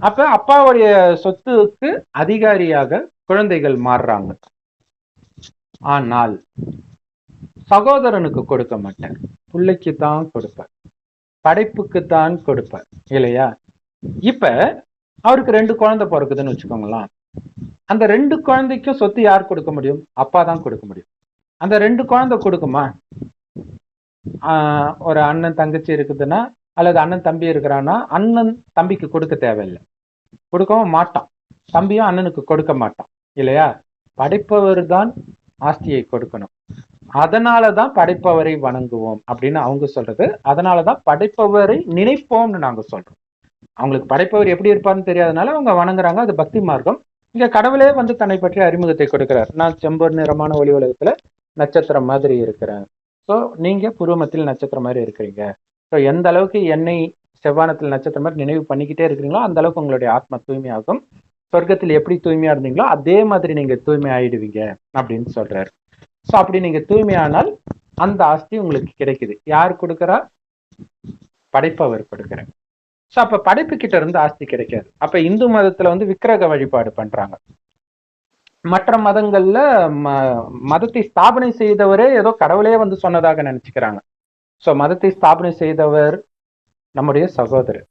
அப்ப அப்பாவுடைய சொத்துக்கு அதிகாரியாக குழந்தைகள் மாறுறாங்க. ஆனால் சகோதரனுக்கு கொடுக்க மாட்டார். பிள்ளைக்கு தான் கொடுப்பார், படைப்புக்கு தான் கொடுப்பார் இல்லையா? இப்ப அவருக்கு 2 குழந்தை பிறக்குதுன்னு வச்சுக்கோங்களேன். அந்த 2 குழந்தைக்கும் சொத்து யார் கொடுக்க முடியும்? அப்பா தான் கொடுக்க முடியும். அந்த 2 குழந்தை கொடுக்குமா? ஒரு அண்ணன் தங்கச்சி இருக்குதுன்னா, அல்லது அண்ணன் தம்பி இருக்கிறான்னா, அண்ணன் தம்பிக்கு கொடுக்க தேவையில்லை, கொடுக்கவும் மாட்டான். தம்பியும் அண்ணனுக்கு கொடுக்க மாட்டான் இல்லையா? படைப்பவர் தான் ஆஸ்தியை கொடுக்கணும். அதனாலதான் படைப்பவரை வணங்குவோம் அப்படின்னு அவங்க சொல்றது. அதனாலதான் படைப்பவரை நினைப்போம்னு நாங்க சொல்றோம். அவங்களுக்கு படைப்பவர் எப்படி இருப்பார்னு தெரியாதனால அவங்க வணங்குறாங்க. அது பக்தி மார்க்கம். இங்க கடவுளே வந்து தன்னை பற்றி அறிமுகத்தை கொடுக்கிறார். நான் செம்பொன் நிறமான ஒளி உலகத்துல நட்சத்திரம் மாதிரி இருக்கிறேன். ஸோ நீங்க புருவமத்தில் நட்சத்திரம் மாதிரி இருக்கிறீங்க. ஸோ எந்த அளவுக்கு என்னை செவ்வானத்தில் நட்சத்திரம் மாதிரி நினைவு பண்ணிக்கிட்டே இருக்கிறீங்களோ அந்த அளவுக்கு உங்களுடைய ஆத்மா தூய்மையாகும். சொர்க்கத்தில் எப்படி தூய்மையா இருந்தீங்களோ அதே மாதிரி நீங்க தூய்மை ஆயிடுவீங்க அப்படின்னு சொல்றாரு. ஸோ அப்படி நீங்க தூய்மையானால் அந்த ஆஸ்தி உங்களுக்கு கிடைக்குது. யார் கொடுக்குறா? படைப்பவர் கொடுக்குறார். ஸோ அப்ப படைப்பு கிட்ட இருந்து ஆஸ்தி கிடைக்காது. அப்ப இந்து மதத்துல வந்து விக்கிரக வழிபாடு பண்றாங்க. மற்ற மதங்கள்ல மதத்தை ஸ்தாபனை செய்தவரே ஏதோ கடவுளே வந்து சொன்னதாக நினைச்சுக்கிறாங்க. ஸோ மதத்தை ஸ்தாபனை செய்தவர் நம்முடைய சகோதரர்.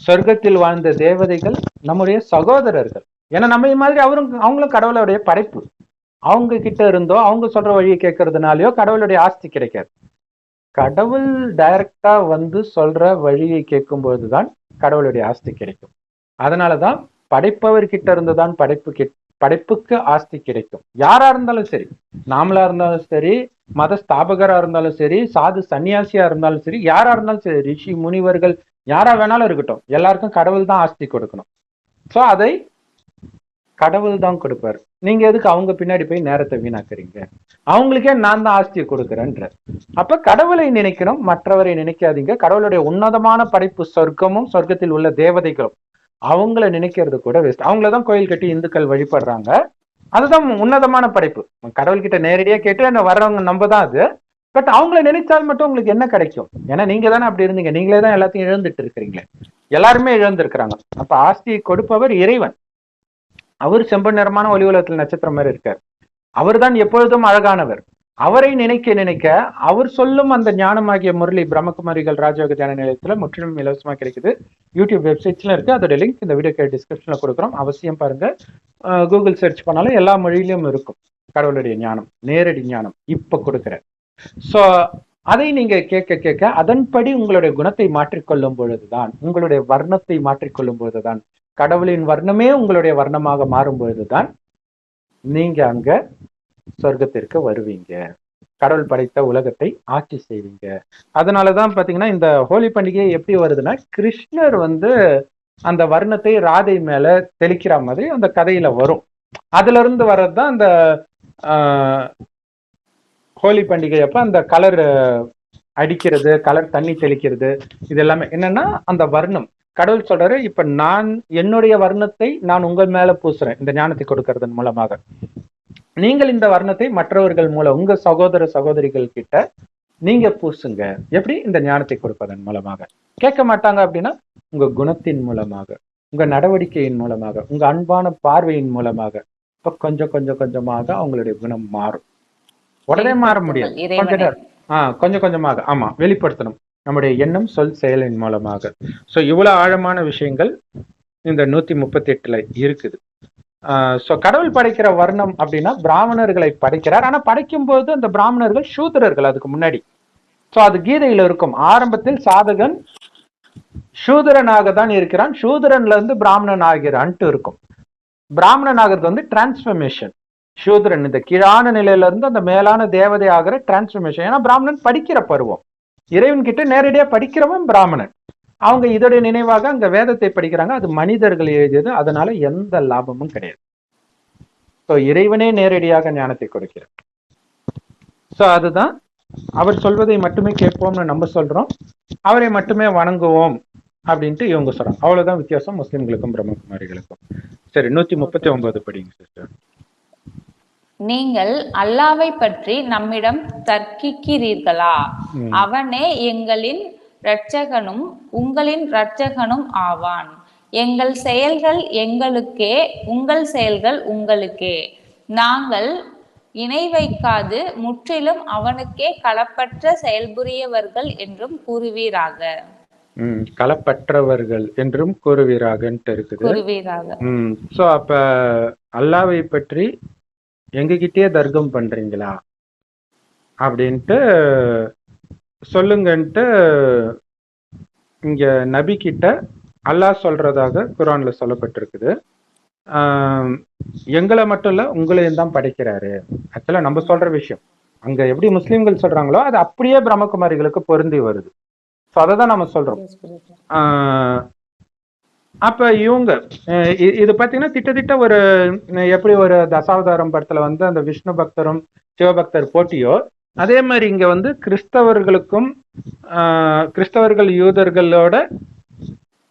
சொர்க்கத்தில் வாழ்ந்த தேவதைகள் நம்முடைய சகோதரர்கள். ஏன்னா நம்ம மாதிரி அவங்களும் கடவுளுடைய படைப்பு. அவங்க கிட்ட இருந்தோ அவங்க சொல்ற வழியை கேட்கறதுனாலயோ கடவுளுடைய ஆஸ்தி கிடைக்காது. கடவுள் டைரக்டா வந்து சொல்ற வழியை கேட்கும் பொழுதுதான் கடவுளுடைய ஆஸ்தி கிடைக்கும். அதனாலதான் படைப்பவர்கிட்ட இருந்துதான் படைப்புக்கு ஆஸ்தி கிடைக்கும். யாரா இருந்தாலும் சரி, நாமளா இருந்தாலும் சரி, மத ஸ்தாபகரா இருந்தாலும் சரி, சாது சன்னியாசியா இருந்தாலும் சரி, யாரா இருந்தாலும் சரி, ரிஷி முனிவர்கள் யாரா வேணாலும் இருக்கட்டும், எல்லாருக்கும் கடவுள் தான் ஆஸ்தி கொடுக்கணும். சோ அதை கடவுள் தான் கொடுப்பாரு. நீங்க எதுக்கு அவங்க பின்னாடி போய் நேரத்தை வீணாக்குறீங்க? அவங்களுக்கே நான் தான் ஆஸ்தியை கொடுக்குறேன்ற. அப்ப கடவுளை நினைக்கணும், மற்றவரை நினைக்காதீங்க. கடவுளுடைய உன்னதமான படைப்பு சொர்க்கமும் சொர்க்கத்தில் உள்ள தேவதைகளும், அவங்கள நினைக்கிறது கூட வேஸ்ட். அவங்களதான் கோயில் கட்டி இந்துக்கள் வழிபடுறாங்க. அதுதான் உன்னதமான படைப்பு. கடவுள்கிட்ட நேரடியா கேட்டு அந்த வர்றவங்க நம்ம தான் அது. பட் அவங்கள நினைச்சால் மட்டும் உங்களுக்கு என்ன கிடைக்கும்? ஏன்னா நீங்க தானே அப்படி இருந்தீங்க. நீங்களே தான் எல்லாத்தையும் இழந்துட்டு இருக்கிறீங்களே. எல்லாருமே இழந்திருக்கிறாங்க. அப்ப ஆஸ்தியை கொடுப்பவர் இறைவன். அவர் செம்பன் நிறமான ஒளி உலகத்தில் நட்சத்திரம் மாதிரி இருக்கார். அவர் தான் எப்பொழுதும் அழகானவர். அவரை நினைக்க நினைக்க அவர் சொல்லும் அந்த ஞானமாகிய முரளி பிரம்மகுமாரிகள் ராஜயோக தியான நிலையத்துல முற்றிலும் இலவசமா கிடைக்குது. யூடியூப் வெப்சைட்ஸ்ல இருக்கு. அதோட லிங்க் இந்த வீடியோ டிஸ்கிரிப்ஷன்ல கொடுக்குறோம். அவசியம் பாருங்க. கூகுள் சர்ச் பண்ணாலும் எல்லா மொழியிலும் இருக்கும் கடவுளுடைய ஞானம், நேரடி ஞானம் இப்ப கொடுக்குறேன். சோ அதை நீங்க கேட்க கேட்க அதன்படி உங்களுடைய குணத்தை மாற்றிக்கொள்ளும் பொழுதுதான், உங்களுடைய வர்ணத்தை மாற்றிக்கொள்ளும் பொழுதுதான், கடவுளின் வர்ணமே உங்களுடைய வர்ணமாக மாறும் பொழுதுதான் நீங்க அங்க சொர்க்கத்திற்கு வருவீங்க. கடவுள் படைத்த உலகத்தை ஆட்சி செய்வீங்க. அதனாலதான் பாத்தீங்கன்னா இந்த ஹோலி பண்டிகை எப்படி வருதுன்னா, கிருஷ்ணர் வந்து அந்த வர்ணத்தை ராதை மேல தெளிக்கிற மாதிரி அந்த கதையில வரும். அதுல இருந்து வர்றதுதான் அந்த ஹோலி பண்டிகை அப்ப அந்த கலர் அடிக்கிறது, கலர் தண்ணி தெளிக்கிறது, இது எல்லாமே என்னன்னா அந்த வர்ணம். கடவுள் சொல்றாரு, இப்ப நான் என்னுடைய வர்ணத்தை நான் உங்கள் மேல பூசுறேன் இந்த ஞானத்தை கொடுக்கறதன் மூலமாக. நீங்கள் இந்த வர்ணத்தை மற்றவர்கள் மூலம் உங்க சகோதர சகோதரிகள் கிட்ட நீங்க பூசுங்க. எப்படி? இந்த ஞானத்தை கொடுப்பதன் மூலமாக. கேட்க மாட்டாங்க அப்படின்னா உங்க குணத்தின் மூலமாக, உங்க நடவடிக்கையின் மூலமாக, உங்க அன்பான பார்வையின் மூலமாக. இப்ப கொஞ்சம் கொஞ்சம் கொஞ்சமாக அவங்களுடைய குணம் மாறும். உடனே மாற முடியாது. கொஞ்சம் கொஞ்சமாக ஆமா வெளிப்படுத்தணும் நம்முடைய எண்ணம், சொல், செயலின் மூலமாக. சோ இவ்வளவு ஆழமான விஷயங்கள் இந்த 138ல இருக்குது. சோ கடவுள் படைக்கிற வர்ணம் அப்படின்னா பிராமணர்களை படைக்கிறார். ஆனா படைக்கும் போது அந்த பிராமணர்கள் சூத்திரர்கள் அதுக்கு முன்னாடி. சோ அது கீதையில இருக்கும். ஆரம்பத்தில் சாதகன் சூத்திரனாக தான் இருக்கிறான், சூத்திரன்ல இருந்து பிராமணன் ஆகிறான்ட்டு இருக்கும். பிராமணன் ஆகிறது வந்து டிரான்ஸ்பர்மேஷன். சூத்திரன் இந்த கீழான நிலையில இருந்து அந்த மேலான தேவதை ஆகிற டிரான்ஸ்பர்மேஷன். ஏன்னா பிராமணன் படிக்கிற பருவம். இறைவன் கிட்ட நேரடியா படிக்கிறவன் பிராமணன். அவங்க இதோடைய நினைவாக அங்க வேதத்தை படிக்கிறாங்க. அது மனிதர்கள் எழுதியது, அதனால எந்த லாபமும் கிடையாது. சோ இறைவனே நேரடியாக ஞானத்தை கொடுக்கிறார். சோ அதுதான் அவர் சொல்வதை மட்டுமே கேட்போம்னு நம்ம சொல்றோம், அவரை மட்டுமே வணங்குவோம் அப்படின்ட்டு இவங்க சொல்றாங்க. அவ்வளவுதான் வித்தியாசம் முஸ்லிம்களுக்கும் பிரம்மகுமாரிகளுக்கும். சரி, 139 படிங்க சிஸ்டர். நீங்கள் அல்லாவை பற்றி நம்மிடம் தர்க்கிக்கிறீர்களா? அவனே எங்களின் இரட்சகனும் உங்களின் இரட்சகனும் ஆவான். எங்கள் செயல்கள் எங்களுக்கே, உங்கள் செயல்கள் உங்களுக்கே. நாங்கள் இணை வைக்காது முற்றிலும் அவனுக்கே களப்பற்ற செயல்புரியவர்கள் என்றும் கூறுவீராக. களப்பற்றவர்கள் என்றும் கூறுவீராகன்ட்டு இருக்குது. கூறுவீராக. சோ அப்ப அல்லாவை பற்றி எங்ககிட்டயே தர்க்கம் பண்றீங்களா அப்படின்ட்டு சொல்லுங்கன்ட்டு இங்க நபி கிட்ட அல்லாஹ் சொல்றதாக குர்ஆன்ல சொல்லப்பட்டிருக்குது. எங்களை மட்டும் இல்ல உங்களையும் தான் படைக்கிறாரு. ஆக்சுவலா நம்ம சொல்ற விஷயம் அங்க எப்படி முஸ்லிம்கள் சொல்றாங்களோ அது அப்படியே பிரம்மகுமாரிகளுக்கு பொருந்தி வருது. ஸோ அதை தான் நம்ம சொல்றோம். அப்ப இவங்க இது பாத்தீங்கன்னா கிட்டத்தட்ட ஒரு எப்படி ஒரு தசாவதாரம் படத்துல வந்து அந்த விஷ்ணு பக்தரும் சிவபக்தர் போட்டியோ அதே மாதிரி இங்க வந்து கிறிஸ்தவர்கள் யூதர்களோட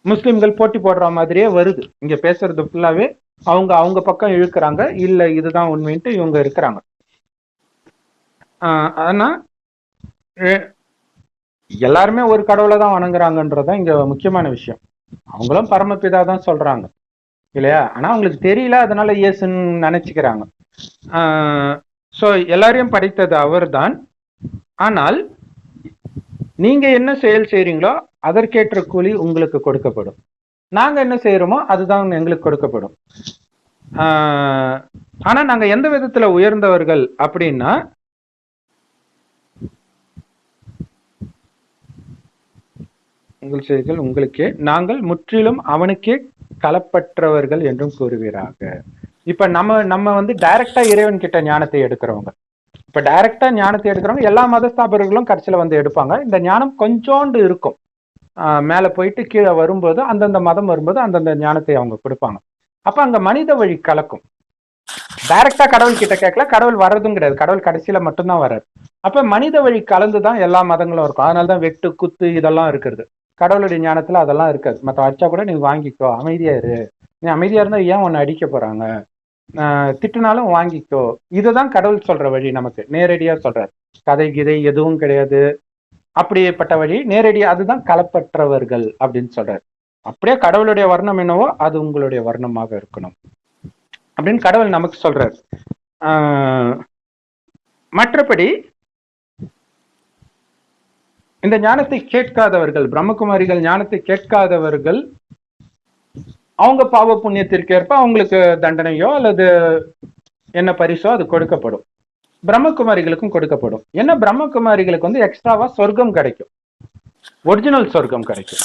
முஸ்லிம்கள் போட்டி போடுற மாதிரியே வருது. இங்க பேசுறது ஃபுல்லாவே அவங்க பக்கம் இழுக்கிறாங்க, இல்ல இதுதான் உண்மைன்ட்டு இவங்க இருக்கிறாங்க. ஆனா எல்லாருமே ஒரு கடவுளை தான் வணங்குறாங்கன்றதான் இங்க முக்கியமான விஷயம். அவங்களும் பரமபிதா தான் சொல்றாங்க இல்லையா? ஆனா அவங்களுக்கு தெரியல, அதனால இயேசுன்னு நினைச்சுக்கிறாங்க. சோ எல்லாரையும் படைத்தது அவர் தான். ஆனால் நீங்க என்ன செயல் செய்றீங்களோ அதற்கேற்ற கூலி உங்களுக்கு கொடுக்கப்படும். நாங்க என்ன செய்யறோமோ அதுதான் எங்களுக்கு கொடுக்கப்படும். ஆனா நாங்க எந்த விதத்துல உயர்ந்தவர்கள் அப்படின்னா, உங்கள் செய்திகள் உங்களுக்கே, நாங்கள் முற்றிலும் அவனுக்கே களப்பற்றவர்கள் என்றும் கூறுவீராக. இப்ப நம்ம வந்து டைரக்டா இறைவன் கிட்ட ஞானத்தை எடுக்கிறவங்க. இப்ப டைரக்டா ஞானத்தை எடுக்கிறவங்க எல்லா மதஸ்தாபர்களும் கடைசியில வந்து எடுப்பாங்க. இந்த ஞானம் கொஞ்சோண்டு இருக்கும், மேல போயிட்டு கீழே வரும்போது அந்தந்த மதம் வரும்போது அந்தந்த ஞானத்தை அவங்க கொடுப்பாங்க. அப்ப அங்க மனித வழி கலக்கும். டைரக்டா கடவுள் கிட்ட கேட்கல, கடவுள் வர்றதும் கிடையாது, கடவுள் கடைசியில மட்டும்தான் வர்றாரு. அப்ப மனித வழி கலந்துதான் எல்லா மதங்களும் இருக்கும். அதனாலதான் வெட்டு குத்து இதெல்லாம் இருக்கிறது. கடவுளுடைய ஞானத்துல அதெல்லாம் இருக்காது. மற்ற அடிச்சா கூட நீ வாங்கிக்கோ, அமைதியா இரு, நீ அமைதியா இருந்தா ஏன் உன்னை அடிக்க போறாங்க, திட்டுனாலும் வாங்கிக்கோ. இதுதான் கடவுள் சொல்ற வழி. நமக்கு நேரடியா சொல்றாரு, கதை கிதை எதுவும் கிடையாது. அப்படிப்பட்ட வழி நேரடியா, அதுதான் களப்பற்றவர்கள் அப்படின்னு சொல்றாரு. அப்படியே கடவுளுடைய வர்ணம் என்னவோ அது உங்களுடைய வர்ணமாக இருக்கணும் அப்படின்னு கடவுள் நமக்கு சொல்றாரு. மற்றபடி இந்த ஞானத்தை கேட்காதவர்கள், பிரம்மகுமாரிகள் ஞானத்தை கேட்காதவர்கள், அவங்க பாவ புண்ணியத்திற்கு ஏற்ப அவங்களுக்கு தண்டனையோ அல்லது என்ன பரிசோ அது கொடுக்கப்படும். பிரம்மகுமாரிகளுக்கும் கொடுக்கப்படும். ஏன்னா பிரம்மகுமாரிகளுக்கு வந்து எக்ஸ்ட்ராவா சொர்க்கம் கிடைக்கும், ஒரிஜினல் சொர்க்கம் கிடைக்கும்.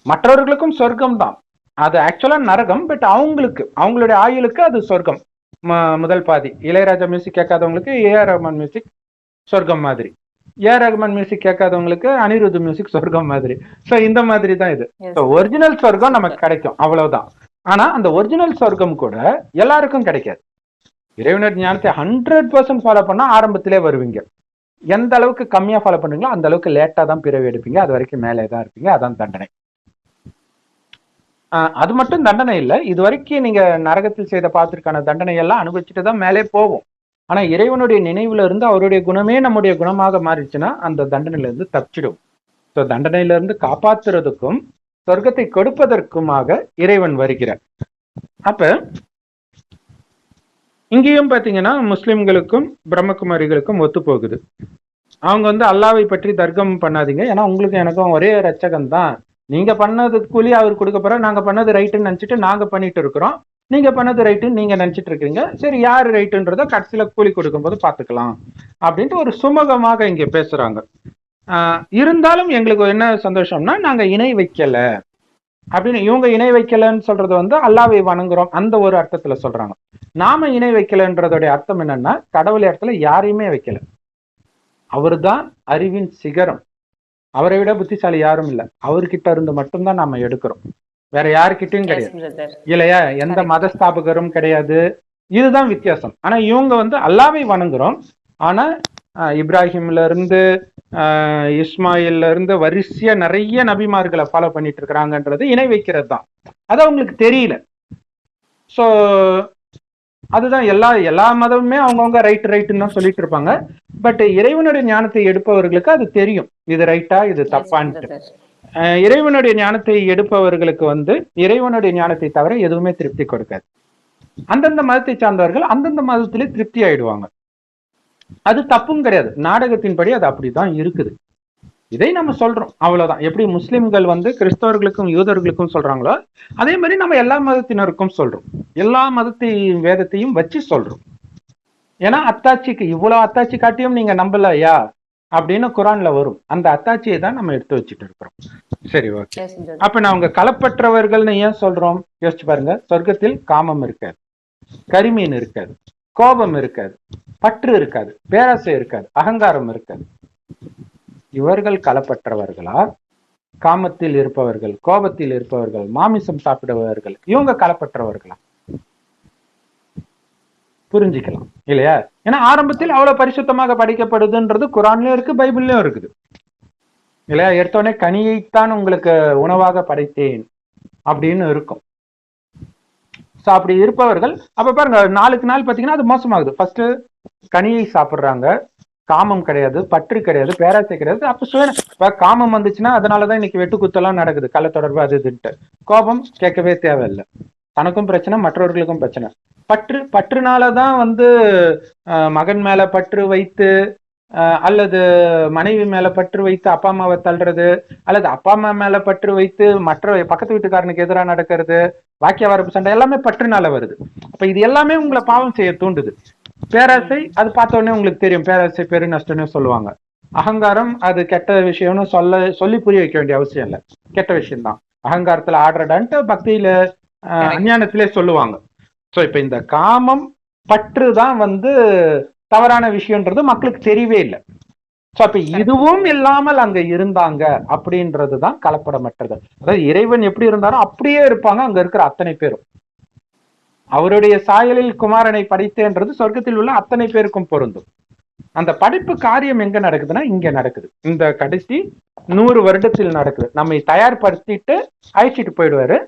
மற்றவர்களுக்கும் சொர்க்கம் தான், அது ஆக்சுவலா நரகம். பட் அவங்களுக்கு அவங்களுடைய ஆயுளுக்கு அது சொர்க்கம். முதல் பாதி இளையராஜா மியூசிக் கேட்காதவங்களுக்கு ஏஆர் ரஹ்மான் மியூசிக் சொர்க்கம் மாதிரி, ஏஆர் ரஹ்மான் மியூசிக் கேட்காதவங்களுக்கு அனிருத் மியூசிக் சொர்க்கம் மாதிரி. ஸோ இந்த மாதிரி தான் இது. ஒரிஜினல் சொர்க்கம் நமக்கு கிடைக்கும், அவ்வளவுதான். ஆனா அந்த ஒரிஜினல் சொர்க்கம் கூட எல்லாருக்கும் கிடைக்காது. இறைவனர் ஞானத்தை 100% ஃபாலோ பண்ணா ஆரம்பத்திலே வருவீங்க. எந்த அளவுக்கு கம்மியா ஃபாலோ பண்றீங்களோ அந்த அளவுக்கு லேட்டா தான் பிறவி எடுப்பீங்க. அது வரைக்கும் மேலே தான் இருப்பீங்க. அதான் தண்டனை. அது மட்டும் தண்டனை இல்லை, இது வரைக்கும் நீங்க நரகத்தில் செய்த பாவத்திற்கான தண்டனை எல்லாம் அனுபவிச்சுட்டு தான் மேலே போவோம். ஆனா இறைவனுடைய நினைவுல இருந்து அவருடைய குணமே நம்முடைய குணமாக மாறிடுச்சுன்னா அந்த தண்டனையில இருந்து தப்பிச்சிடும். ஸோ தண்டனையில இருந்து காப்பாத்துறதுக்கும் சொர்க்கத்தை கொடுப்பதற்குமாக இறைவன் வருகிறார். அப்ப இங்கேயும் பாத்தீங்கன்னா முஸ்லிம்களுக்கும் பிரம்மகுமாரிகளுக்கும் ஒத்து போகுது. அவங்க வந்து அல்லாவை பற்றி தர்க்கம் பண்ணாதீங்க, ஏன்னா உங்களுக்கு எனக்கும் ஒரே ரட்சகன் தான், நீங்க பண்ணது கூலி அவர் கொடுக்க போற, நாங்க பண்ணது ரைட்டுன்னு நினைச்சிட்டு நாங்க பண்ணிட்டு இருக்கிறோம், நீங்க பண்ணது ரைட்டுன்னு நீங்க நினைச்சிட்டு இருக்கீங்க, சரி யாரு ரைட்டுன்றத கடைசியில கூலி கொடுக்கும் போது பாத்துக்கலாம் அப்படின்ட்டு ஒரு சுமூகமாக இங்க பேசுறாங்க. இருந்தாலும் எங்களுக்கு என்ன சந்தோஷம்னா நாங்க இணை வைக்கல அப்படின்னு. இவங்க இணை வைக்கலன்னு சொல்றது வந்து அல்லாவை வணங்குறோம் அந்த ஒரு அர்த்தத்துல சொல்றாங்க. நாம இணை வைக்கலன்றதோடைய அர்த்தம் என்னன்னா கடவுள் இடத்துல யாரையுமே வைக்கல, அவர்தான் அறிவின் சிகரம், அவரை விட புத்திசாலி யாரும் இல்லை, அவர்கிட்ட இருந்து மட்டும்தான் நாம எடுக்கிறோம், வேற யாருக்கிட்டையும் கிடையாது இல்லையா? எந்த மதஸ்தாபகரும் கிடையாது. இதுதான் வித்தியாசம். ஆனா இவங்க வந்து அல்லாவை வணங்குறோம், ஆனா இப்ராஹிம்ல இருந்து இஸ்மாயில்ல இருந்து வரிசையா நிறைய நபிமார்களை ஃபாலோ பண்ணிட்டு இருக்கிறாங்கன்றது இணை வைக்கிறது தான். அது அவங்களுக்கு தெரியல. சோ அதுதான் எல்லா மதமுமே அவங்கவுங்க ரைட்டுன்னு தான் சொல்லிட்டு இருப்பாங்க. பட் இறைவனுடைய ஞானத்தை எடுப்பவர்களுக்கு அது தெரியும், இது ரைட்டா இது தப்பான்ட்டு. இறைவனுடைய ஞானத்தை எடுப்பவர்களுக்கு வந்து இறைவனுடைய ஞானத்தை தவிர எதுவுமே திருப்தி கொடுக்காது. அந்தந்த மதத்தை சார்ந்தவர்கள் அந்தந்த மதத்திலே திருப்தி ஆயிடுவாங்க. அது தப்பும் கிடையாது. நாடகத்தின்படி அது அப்படிதான் இருக்குது. இதை நம்ம சொல்றோம், அவ்வளவுதான். எப்படி முஸ்லிம்கள் வந்து கிறிஸ்தவர்களுக்கும் யூதர்களுக்கும் சொல்றாங்களோ அதே மாதிரி நம்ம எல்லா மதத்தினருக்கும் சொல்றோம். எல்லா மதத்தையும் வேதத்தையும் வச்சு சொல்றோம். ஏன்னா அத்தாட்சிக்கு இவ்வளவு அத்தாட்சி காட்டியும் நீங்க நம்பலையா அப்படின்னு குரான்ல வரும். அந்த அத்தாட்சியை தான் நம்ம எடுத்து வச்சுட்டு இருக்கிறோம். சரி, ஓகே. அப்ப நான் அவங்க களப்பற்றவர்கள்னு ஏன் சொல்றோம் யோசிச்சு பாருங்க. சொர்க்கத்தில் காமம் இருக்காது, கரிமீன் இருக்காது, கோபம் இருக்காது, பற்று இருக்காது, பேராசை இருக்காது, அகங்காரம் இருக்காது. இவர்கள் களப்பற்றவர்களா? காமத்தில் இருப்பவர்கள், கோபத்தில் இருப்பவர்கள், மாமிசம் சாப்பிடுபவர்கள், இவங்க களப்பற்றவர்களா? புரிஞ்சுக்கலாம் இல்லையா? ஏன்னா ஆரம்பத்தில் அவ்வளவு பரிசுத்தமாக படிக்கப்படுதுன்றது குரான்லயும் இருக்கு, பைபிள்லயும் இருக்குது இல்லையா? எடுத்தோடனே கனியைத்தான் உங்களுக்கு உணவாக படைத்தேன் அப்படின்னு இருக்கும். சோ அப்படி இருப்பவர்கள் அப்ப பாருங்க, நாளுக்கு நாள் பாத்தீங்கன்னா அது மோசமாகுது. ஃபர்ஸ்ட் கனியை சாப்பிடுறாங்க, காமம் கிடையாது, பற்று கிடையாது, பேராசை கிடையாது. அப்ப காமம் வந்துச்சுன்னா அதனாலதான் இன்னைக்கு வெட்டுக்குத்தெல்லாம் நடக்குது, கள்ள தொடர்பு அது இதுன்ட்டு. கோபம் கேட்கவே தேவையில்லை, தனக்கும் பிரச்சனை, மற்றவர்களுக்கும் பிரச்சனை. பற்றுனாலதான் வந்து மகன் மேல பற்று வைத்து அல்லது மனைவி மேல பற்று வைத்து அப்பா அம்மாவை தள்ளுறது, அல்லது அப்பா அம்மா மேல பற்று வைத்து மற்ற பக்கத்து வீட்டுக்காரனுக்கு எதிராக நடக்கிறது, வாக்கிய வரப்பு சண்டை, எல்லாமே பற்றுனால வருது. அப்ப இது எல்லாமே உங்களை பாவம் செய்ய தூண்டுது. பேராசை, அது பார்த்த உடனே உங்களுக்கு தெரியும், பேராசை பெரு நஷ்டம்னு சொல்லுவாங்க. அகங்காரம் அது கெட்ட விஷயம்னு சொல்லி புரிய வைக்க வேண்டிய அவசியம் இல்லை, கெட்ட விஷயம்தான். அகங்காரத்துல ஆடுறடான்ட்டு பக்தியில அஞ்ஞானத்திலே சொல்லுவாங்க. சோ இப்ப இந்த காமம் பற்று தான் வந்து தவறான விஷயம்ன்றது மக்களுக்கு தெரியவே இல்லை. சோ அப்ப இதுவும் இல்லாமல் அங்க இருந்தாங்க அப்படின்றதுதான் கலப்படமற்றது. அதாவது இறைவன் எப்படி இருந்தாரோ அப்படியே இருப்பாங்க அங்க இருக்கிற அத்தனை பேரும். அவருடைய சாயலில் குமாரனை படைத்தேன்றது சொர்க்கத்தில் உள்ள அத்தனை பேருக்கும் பொருந்தும். அந்த படைப்பு காரியம் எங்க நடக்குதுன்னா இங்க நடக்குது. இந்த கடைசி 100 வருடத்தில் நடக்குது. நம்மை தயார்படுத்திட்டு அழைச்சிட்டு போயிடுவாரு.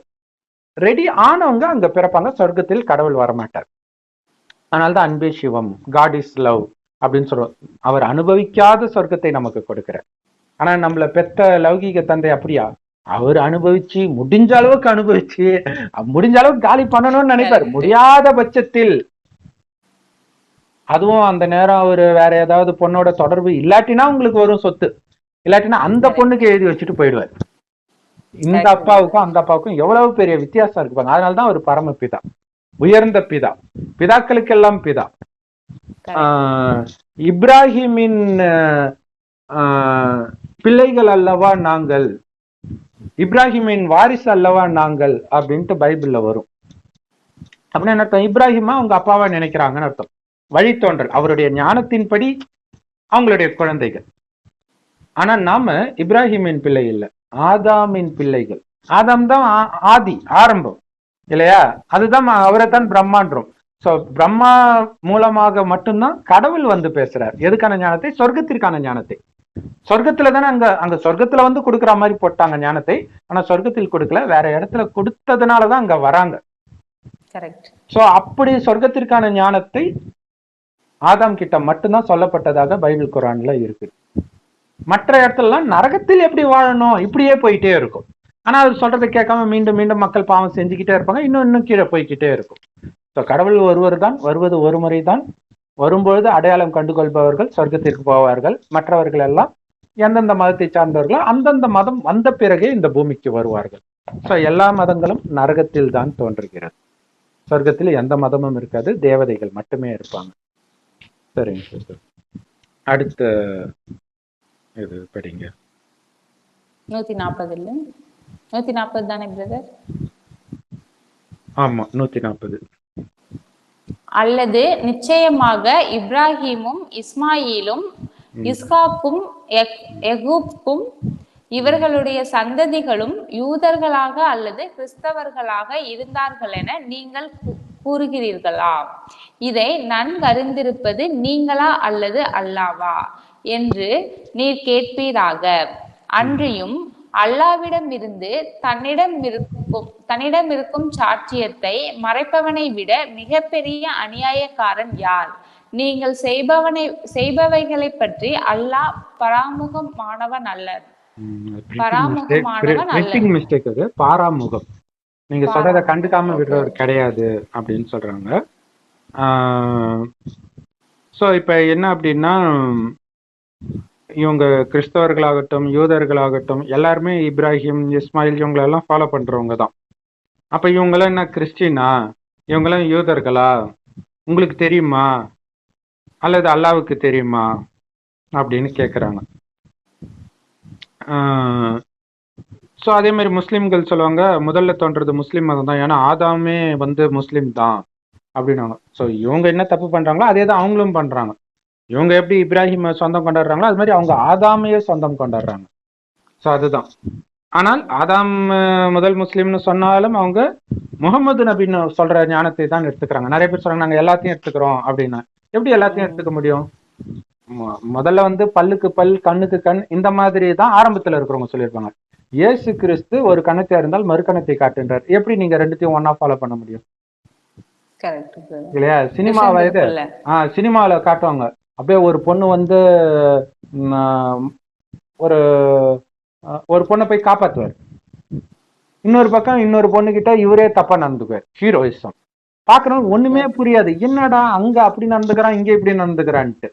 ரெடி ஆனவங்க அங்க பிறப்பாங்க. சொர்க்கத்தில் கடவுள் வரமாட்டார். அதனால்தான் அன்பே சிவம், காட் இஸ் லவ் அப்படின்னு சொல்றோம். அவர் அனுபவிக்காத சொர்க்கத்தை நமக்கு கொடுக்கிறார். ஆனா நம்மள பெத்த லௌகீக தந்தை அப்படியா? அவர் அனுபவிச்சு முடிஞ்ச அளவுக்கு அனுபவிச்சு முடிஞ்ச அளவுக்கு காலி பண்ணணும்னு நினைப்பார். முடியாத பட்சத்தில், அதுவும் அந்த நேரம் அவரு வேற ஏதாவது பொண்ணோட தொடர்பு இல்லாட்டினா உங்களுக்கு வரும் சொத்து, இல்லாட்டினா அந்த பொண்ணுக்கு எழுதி வச்சுட்டு போயிடுவார். இந்த அப்பாவுக்கும் அந்த அப்பாவுக்கும் எவ்வளவு பெரிய வித்தியாசம் இருக்கு. அதனாலதான் ஒரு பரமபிதா, உயர்ந்த பிதா, பிதாக்களுக்கெல்லாம் பிதா. இப்ராஹிமின் பிள்ளைகள் அல்லவா நாங்கள், இப்ராஹிமின் வாரிசு அல்லவா நாங்கள் அப்படின்ட்டு பைபிள்ல வரும். அப்படின்னு என்ன அர்த்தம்? இப்ராஹிமா அவங்க அப்பாவா நினைக்கிறாங்கன்னு அர்த்தம். வழித்தோன்றல், அவருடைய ஞானத்தின்படி அவங்களுடைய குழந்தைகள். ஆனா நாம இப்ராஹிமின் பிள்ளை இல்லை, ஆதாமின் பிள்ளைகள். ஆதாம் தான் ஆதி, ஆரம்பம் இல்லையா? அதுதான் அவரை தான் பிரம்மான்றோம். சோ பிரம்மா மூலமாக மட்டும்தான் கடவுள் வந்து பேசுறார். எதுக்கான ஞானத்தை? சொர்க்கத்திற்கான ஞானத்தை. சொர்க்கத்துல தானே அங்க சொர்க்கத்துல வந்து கொடுக்குற மாதிரி போட்டாங்க ஞானத்தை. ஆனா சொர்க்கத்தில் கொடுக்கல, வேற இடத்துல கொடுத்ததுனாலதான் அங்க வராங்க. சோ அப்படி சொர்க்கத்திற்கான ஞானத்தை ஆதாம் கிட்ட மட்டும்தான் சொல்லப்பட்டதாக பைபிள் குரான்ல இருக்கு. மற்ற இடத்துலலாம் நரகத்தில் எப்படி வாழணும் இப்படியே போயிட்டே இருக்கும். ஆனா அது சொல்றதை கேட்காம மீண்டும் மீண்டும் மக்கள் பாவம் செஞ்சுக்கிட்டே இருப்பாங்க, இன்னும் கீழே போய்கிட்டே இருக்கும். ஸோ கடவுள் ஒருவர் தான், வருவது ஒரு முறை தான். வரும்பொழுது அடையாளம் கண்டுகொள்பவர்கள் சொர்க்கத்திற்கு போவார்கள். மற்றவர்கள் எல்லாம் எந்தெந்த மதத்தை சார்ந்தவர்களோ அந்தந்த மதம் வந்த பிறகே இந்த பூமிக்கு வருவார்கள். ஸோ எல்லா மதங்களும் நரகத்தில் தான் தோன்றுகிறது. சொர்க்கத்தில் எந்த மதமும் இருக்காது, தேவதைகள் மட்டுமே இருப்பாங்க. சரிங்க, அடுத்த இது படிங்க. 140 140 தானே பிரதர்? ஆமா, 140. அல்லது நிச்சயமாக இப்ராஹிமும் இஸ்மாயிலும் இஸ்காக்கும் யகூப்பும் இவர்களுடைய சந்ததிகளும் யூதர்களாக அல்லது கிறிஸ்தவர்களாக இருந்தார்கள் என நீங்கள் கூறுகிறீர்களா? இதை நன்கறிந்திருப்பது நீங்களா அல்லது அல்லாவா என்று நீர் கேட்பீராக. அன்றியும் அல்லாவிடம் இருந்து தன்னிடம் இருக்கும் சாட்சியத்தை மறைப்பவனை விட மிகப்பெரிய அநியாயக்காரன் யார்? நீங்கள் செய்பவைகளை பற்றி அல்லாஹ் பராமுகமானவன் அல்லர். பாராமுகம், நீங்க சொல்றத கண்டுக்காம விடுறவர் கிடையாது அப்படின்னு சொல்றாங்க. ஸோ இப்ப என்ன அப்படின்னா, இவங்க கிறிஸ்தவர்களாகட்டும் யூதர்களாகட்டும் எல்லாருமே இப்ராஹிம் இஸ்மாயில் இவங்களெல்லாம் ஃபாலோ பண்றவங்க தான். அப்ப இவங்களாம் என்ன கிறிஸ்டினா, இவங்களாம் யூதர்களா, உங்களுக்கு தெரியுமா அல்லது அல்லாவுக்கு தெரியுமா அப்படின்னு கேட்குறாங்க. ஸோ அதே மாதிரி முஸ்லீம்கள் சொல்லுவாங்க, முதல்ல தோன்றது முஸ்லீம் மதம் தான், ஏன்னா ஆதாமே வந்து முஸ்லீம் தான் அப்படின்னாங்க. ஸோ இவங்க என்ன தப்பு பண்றாங்களோ அதே தான் அவங்களும் பண்றாங்க. இவங்க எப்படி இப்ராஹிம் சொந்தம் கொண்டாடுறாங்களோ அது மாதிரி அவங்க ஆதாமையே சொந்தம் கொண்டாடுறாங்க. ஸோ அதுதான். ஆனால் ஆதாம் முதல் முஸ்லீம்னு சொன்னாலும் அவங்க முகமது நபின்னு சொல்ற ஞானத்தை தான் எடுத்துக்கிறாங்க. நிறைய பேர் சொல்றாங்க நாங்க எல்லாத்தையும் எடுத்துக்கிறோம் அப்படின்னா. எப்படி எல்லாத்தையும் எடுத்துக்க முடியும்? முதல்ல வந்து பல்லுக்கு பல் கண்ணுக்கு கண் இந்த மாதிரி தான் ஆரம்பத்துல இருக்கிறவங்க சொல்லியிருப்பாங்க. இயேசு கிறிஸ்து ஒரு கணத்தை இருந்தால் மறு கணத்தை காட்டுன்றார். எப்படி நீங்க ரெண்டுத்தையும் ஒன்னா ஃபாலோ பண்ண முடியும்? இல்லையா? சினிமா வயது சினிமாவில காட்டுவாங்க, அப்படியே ஒரு பொண்ணு வந்து ஒரு ஒரு பொண்ணை போய் காப்பாத்துவார், இன்னொரு பக்கம் இன்னொரு பொண்ணு கிட்ட இவரே தப்பா நடந்துக்குவார். ஹீரோயிசம் பாக்குறவங்க ஒண்ணுமே புரியாது, என்னடா அங்க அப்படி நடந்துக்கிறான் இங்க இப்படி நடந்துக்கிறான்ட்டு.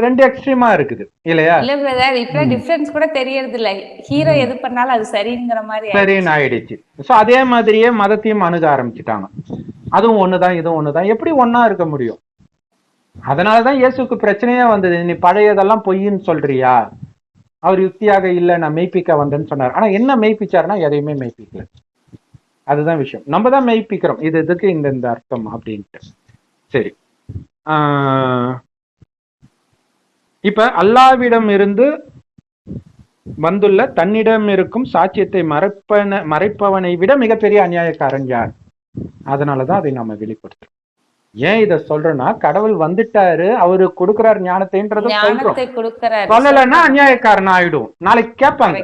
ரெண்டு எக்ஸ்ட்ரீமா இருக்குது இல்லையா? இல்ல பிரதர், இப்ப டிஃபரன்ஸ் கூட தெரியறது இல்ல. ஹீரோ எது பண்ணாலும் அது சரிங்கிற மாதிரி சரின்னு ஆயிடுச்சு. சோ அதே மாதிரியே மதத்தையும் அணுக ஆரம்பிச்சுட்டாங்க. அதுவும் ஒண்ணுதான் இதுவும் ஒண்ணுதான், எப்படி ஒன்னா இருக்க முடியும்? அதனாலதான் இயேசுக்கு பிரச்சனையே வந்தது. நீ பழையதெல்லாம் பொய்ன்னு சொல்றியா? அவர் யுக்தியாக இல்ல, நான் மெய்ப்பிக்க வந்தேன்னு சொன்னார். ஆனா என்ன மெய்ப்பிச்சாருன்னா எதையுமே மெய்ப்பிக்கல. அதுதான் விஷயம். நம்ம தான் மெய்ப்பிக்கிறோம், இது இதுக்கு இந்த அர்த்தம் அப்படின்ட்டு. சரி, இப்ப அல்லாவிடம் இருந்து வந்துள்ள தன்னிடம் இருக்கும் சாட்சியத்தை மறைப்பவனை விட மிகப்பெரிய அநியாயக்காரன் யார்? அதனாலதான் அதை நாம வெளிப்படுத்துறோம். ஏன் இத சொல்றோம்னா, கடவுள் வந்துட்டாரு, அவரு கொடுக்கிறார் ஞானத்தைன்றது சொல்லலைன்னா அநியாயக்காரன் ஆயிடும். நாளைக்கு கேட்பாங்க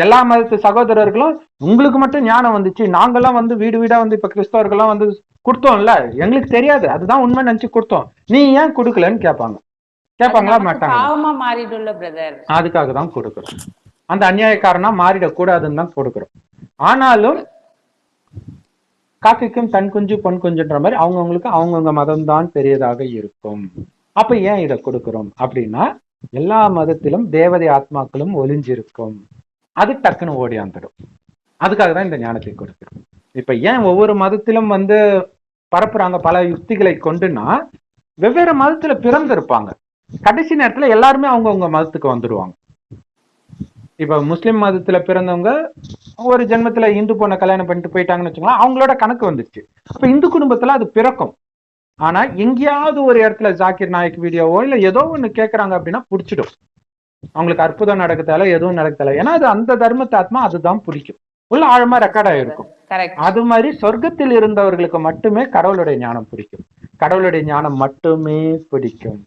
எல்லா மதத்து சகோதரர்களும், உங்களுக்கு மட்டும் ஞானம் வந்துச்சு, நாங்கெல்லாம் வந்து வீடு வீடா வந்து இப்ப கிறிஸ்தவர்கள்லாம் வந்து கொடுத்தோம்ல, எங்களுக்கு தெரியாது, அதுதான் உண்மை நினைச்சு கொடுத்தோம், நீ ஏன் கொடுக்கலன்னு கேட்பாங்க. கேட்பாங்களா? மாட்டாங்க. அதுக்காக தான் கொடுக்கிறோம். அந்த அநியாயக்காரனா மாறிடக்கூடாதுன்னு தான் கொடுக்கிறோம். ஆனாலும் காக்கைக்கும் தன் குஞ்சு பொன் குஞ்சுன்ற மாதிரி அவங்கவுங்களுக்கு அவங்கவுங்க மதம் தான் பெரியதாக இருக்கும். அப்ப ஏன் இதை கொடுக்கிறோம் அப்படின்னா, எல்லா மதத்திலும் தேவதை ஆத்மாக்களும் ஒளிஞ்சிருக்கும், அது டக்குன்னு ஓடியாந்துடும். அதுக்காக தான் இந்த ஞானத்தை கொடுக்கிறோம். இப்ப ஏன் ஒவ்வொரு மதத்திலும் வந்து பரப்புறாங்க பல யுக்திகளை கொண்டுன்னா, வெவ்வேறு மதத்துல பிறந்திருப்பாங்க, கடைசி நேரத்துல எல்லாருமே அவங்கவுங்க மதத்துக்கு வந்துடுவாங்க. இப்ப முஸ்லிம் மதத்துல பிறந்தவங்க ஒரு ஜென்மத்துல இந்து பொண்ணை கல்யாணம் பண்ணிட்டு போயிட்டாங்கன்னு வச்சுக்கலாம், அவங்களோட கணக்கு வந்துச்சு. அப்ப இந்து குடும்பத்துல அது பிறக்கும். ஆனா எங்கேயாவது ஒரு இடத்துல ஜாக்கிர் நாயக் வீடியோவோ இல்ல ஏதோ ஒண்ணு கேட்கறாங்க அப்படின்னா பிடிச்சிடும். அவங்களுக்கு அற்புதம் நடக்கத்தால எதுவும் நடக்கத்தால, ஏன்னா அது அந்த தர்மத்தை ஆத்மா அதுதான் பிடிக்கும், உள்ள ஆழமா ரெக்கார்ட் ஆயிருக்கும். அது மாதிரி சொர்க்கத்தில் இருந்தவர்களுக்கு மட்டுமே கடவுளுடைய ஞானம் பிடிக்கும், கடவுளுடைய ஞானம் மட்டுமே பிடிக்கும்,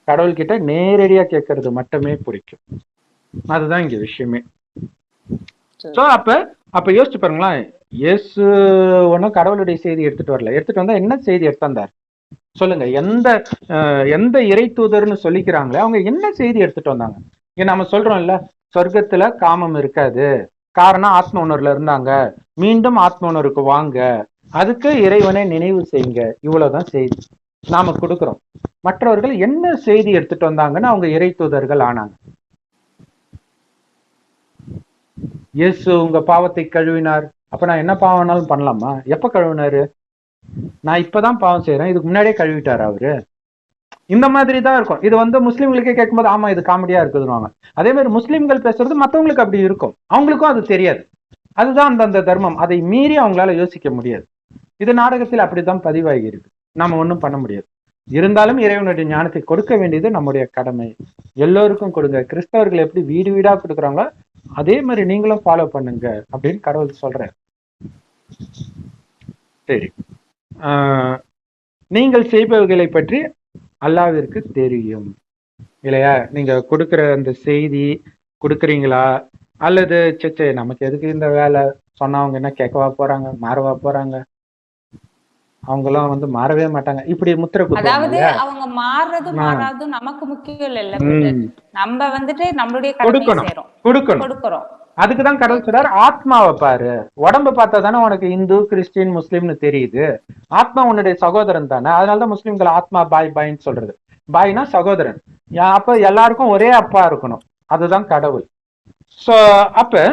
கடவுள்கிட்ட நேரடியா கேட்கறது மட்டுமே பிடிக்கும். அதுதான் இங்க விஷயமே. சோ அப்ப யோசிச்சு பாருங்களேன், இயேசு ஒன்னும் கடவுளுடைய செய்தி எடுத்துட்டு வரல. எடுத்துட்டு வந்தா என்ன செய்தி எடுத்து வந்தார் சொல்லுங்க? எந்த இறை தூதர்னு சொல்லிக்கிறாங்களே அவங்க என்ன செய்தி எடுத்துட்டு வந்தாங்க? இங்க நம்ம சொல்றோம்ல, சொர்க்கத்துல காமம் இருக்காது, காரணம் ஆத்ம உணர்வுல இருந்தாங்க, மீண்டும் ஆத்ம உணர்வுக்கு வாங்க, அதுக்கு இறைவனை நினைவு செய்யுங்க, இவ்வளவுதான் செய்தி நாம கொடுக்கிறோம். மற்றவர்கள் என்ன செய்தி எடுத்துட்டு வந்தாங்கன்னு அவங்க இறை தூதர்கள் ஆனாங்க. இயேசு உங்க பாவத்தை கழுவினார், அப்ப நான் என்ன பாவம்னாலும் பண்ணலாமா? எப்ப கழுவினாரு? நான் இப்பதான் பாவம் செய்யறேன், இதுக்கு முன்னாடியே கழுவிட்டாரு அவரு. இந்த மாதிரி தான் இருக்கும். இது வந்து முஸ்லீம்களுக்கே கேட்கும்போது ஆமா இது காமெடியா இருக்குதுவாங்க. அதே மாதிரி முஸ்லீம்கள் பேசுறது மற்றவங்களுக்கு அப்படி இருக்கும், அவங்களுக்கும் அது தெரியாது. அதுதான் அந்த தர்மம், அதை மீறி அவங்களால யோசிக்க முடியாது. இது நாடகத்தில் அப்படித்தான் பதிவாகி இருக்கு, நாம ஒன்றும் பண்ண முடியாது. இருந்தாலும் இறைவனுடைய ஞானத்தை கொடுக்க வேண்டியது நம்முடைய கடமை. எல்லோருக்கும் கொடுங்க. கிறிஸ்தவர்கள் எப்படி வீடு வீடா கொடுக்குறாங்க அதே மாதிரி நீங்களும் ஃபாலோ பண்ணுங்க அப்படின்னு கடவுள் சொல்றார். சரி, நீங்கள் செய்பவர்களை பற்றி அல்லாஹ்விற்கு தெரியும் இல்லையா? நீங்க கொடுக்குற அந்த செய்தி கொடுக்குறீங்களா, அல்லது சே நமக்கு எதுக்கு இந்த வேலை சொன்னா அவங்க என்ன கேட்கவா போறாங்க, மாறவா போறாங்க, அவங்கெல்லாம் வந்து மாறவே மாட்டாங்க, இப்படி முத்திரை குத்துவாங்க. அதாவது அவங்க மாறுறதும் மாறாதும் நமக்கு முக்கியம் இல்ல. நம்ம வந்துட்டு நம்மளுடைய கொடுக்கணும். அதுக்குதான் கடவுள் சொல்றாரு, ஆத்மாவை பாரு, உடம்பு பார்த்தா தானே உனக்கு இந்து கிறிஸ்டின் முஸ்லீம்னு தெரியுது, ஆத்மா உன்னுடைய சகோதரன் தானே. அதனாலதான் முஸ்லீம்கள் ஆத்மா பாய் பாய்ன்னு சொல்றது. பாய்னா சகோதரன். அப்ப எல்லாருக்கும் ஒரே அப்பா இருக்கணும், அதுதான் கடவுள். சோ அப்ப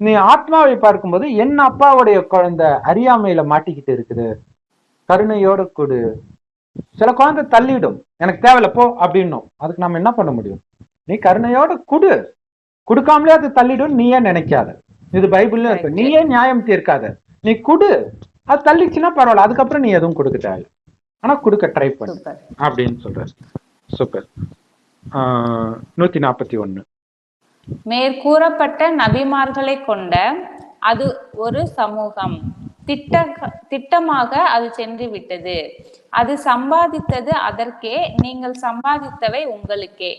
நீ ஆத்மாவை பார்க்கும்போது என் அப்பாவுடைய குழந்தை அறியாமையில மாட்டிக்கிட்டு இருக்குது, கருணையோட கொடு. சில குழந்தை தள்ளிடும், எனக்கு தேவையில்ல போ அப்படின்னும். அதுக்கு நம்ம என்ன பண்ண முடியும்? நீ கருணையோட கொடு, கொடுக்காமலே அது தள்ளிடும் நீ ஏன் நினைக்காத. இது பைபிள்லயும் இருக்கு. நீ ஏன் நியாயம் தீர்க்காத, நீ கொடு, அது தள்ளிச்சுன்னா பரவாயில்ல, அதுக்கப்புறம் நீ எதுவும் கொடுக்க தேவையில்ல, ஆனா கொடுக்க ட்ரை பண்ணு அப்படின்னு சொல்ற. சூப்பர். 141. மேற்கூறப்பட்ட நபிமார்களை கொண்ட அது ஒரு சமூகம் திட்டமாக அது சென்று விட்டது. அது சம்பாதித்தது அதற்கே, நீங்கள் சம்பாதித்தவை உங்களுக்கே.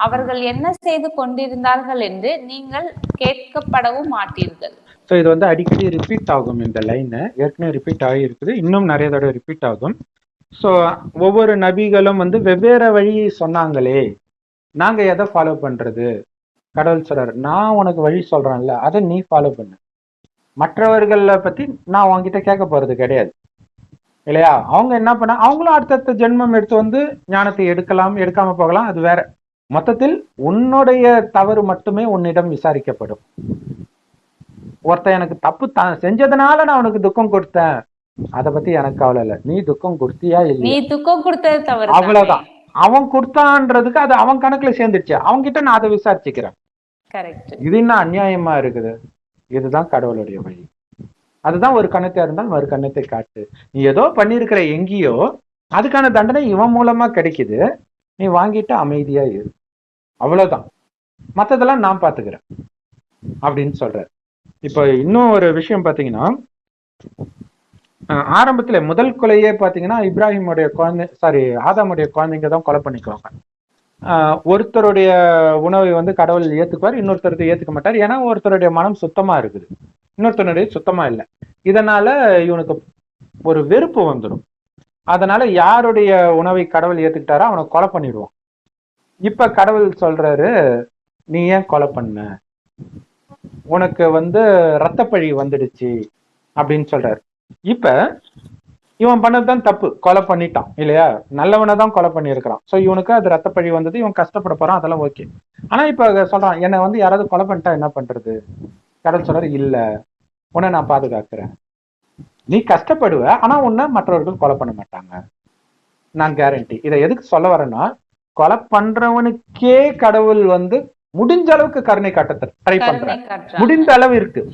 அவர்கள் என்ன செய்து கொண்டிருந்தார்கள் என்று நீங்கள் கேட்கப்படவும் மாட்டீர்கள். ஸோ இது வந்து அடிக்கடி ரிப்பீட் ஆகும். இந்த லைன் ஏற்கனவே ரிப்பீட் ஆகி இருக்குது, இன்னும் நிறைய தடவை ரிப்பீட் ஆகும். ஸோ ஒவ்வொரு நபிகளும் வந்து வெவ்வேறு வழி சொன்னாங்களே, நாங்க எதை ஃபாலோ பண்றது? கடவுள் சொல்றாரு, நான் உனக்கு வழி சொல்றேன்ல, அதை நீ ஃபாலோ பண்ணு. மற்றவர்களை பத்தி நான் உங்ககிட்ட கேட்க போறது கிடையாது இல்லையா? அவங்க என்ன பண்ண, அவங்களும் அடுத்தடுத்த ஜென்மம் எடுத்து வந்து ஞானத்தை எடுக்கலாம், எடுக்காம போகலாம், அது வேற. மொத்தத்தில் உன்னுடைய தவறு மட்டுமே உன்னிடம் விசாரிக்கப்படும். ஒருத்தன் எனக்கு தப்பு செஞ்சதுனால நான் உனக்கு துக்கம் கொடுத்தேன், அத பத்தி எனக்கு கவலை இல்லை. நீ துக்கம் கொடுத்தியா இல்லையா, நீ துக்கம் கொடுத்தது தவறு, அவ்வளவுதான். அவன் கொடுத்தான்றதுக்கு அது அவன் கணக்குல சேர்ந்துருச்சு, அவங்க கிட்ட நான் அதை விசாரிச்சுக்கிறேன். இது என்ன அநியாயமா இருக்குது? இதுதான் கடவுளுடைய வழி. அதுதான் ஒரு கண்ணத்தை இருந்தால் மறு கண்ணத்தை காட்டு. நீ ஏதோ பண்ணிருக்கிற எங்கேயோ, அதுக்கான தண்டனை இவன் மூலமா கிடைக்குது, நீ வாங்கிட்டு அமைதியா இரு, அவ்வளவுதான். மத்ததெல்லாம் நான் பாத்துக்கிறேன் அப்படின்னு சொல்ற. இப்ப இன்னும் ஒரு விஷயம் பாத்தீங்கன்னா, ஆரம்பத்துல முதல் கொலையே பாத்தீங்கன்னா இப்ராஹிமுடைய குழந்தை, ஆதாமுடைய குழந்தைங்க தான் கொலை பண்ணிக்குவாங்க. ஒருத்தருடைய உணவை வந்து கடவுள் ஏத்துக்குவார், இன்னொருத்தருக்கு ஏத்துக்க மாட்டார். ஏன்னா ஒருத்தருடைய மனம் சுத்தமா இருக்குது, இன்னொருத்தருடைய சுத்தமா இல்லை. இதனால இவனுக்கு ஒரு வெறுப்பு வந்துடும். அதனால யாருடைய உணவை கடவுள் ஏத்துக்கிட்டாரோ அவனை கொலை பண்ணிடுவான். இப்ப கடவுள் சொல்றாரு, நீ ஏன் கொலை பண்ண, உனக்கு வந்து ரத்தப்பழி வந்துடுச்சு அப்படின்னு சொல்றாரு. இப்ப இவன் பண்ணதுதான் தப்பு, கொலை பண்ணிட்டான் இல்லையா? நல்லவனை தான் கொலை பண்ணியிருக்கிறான். சோ இவனுக்கு அது ரத்தப்பழி வந்தது, இவன் கஷ்டப்பட போறான், அதெல்லாம் ஓகே. ஆனா இப்ப சொல்றான், என்னை வந்து யாராவது கொலை பண்ணிட்டா என்ன பண்றது? கடவுள் சொல்றாரு, இல்ல, உன்னை நான் பாதுகாக்கிறேன். நீ கஷ்டப்படுவ, ஆனா உன்னை மற்றவர்கள் கொலை பண்ண மாட்டாங்க, நான் கேரண்டி. இதை எதுக்கு சொல்ல வரேன்னா, கொலை பண்றவனுக்கே கடவுள் வந்து முடிஞ்ச அளவுக்கு கருணை காட்ட ட்ரை பண்றேன், முடிந்த அளவு இருக்கு.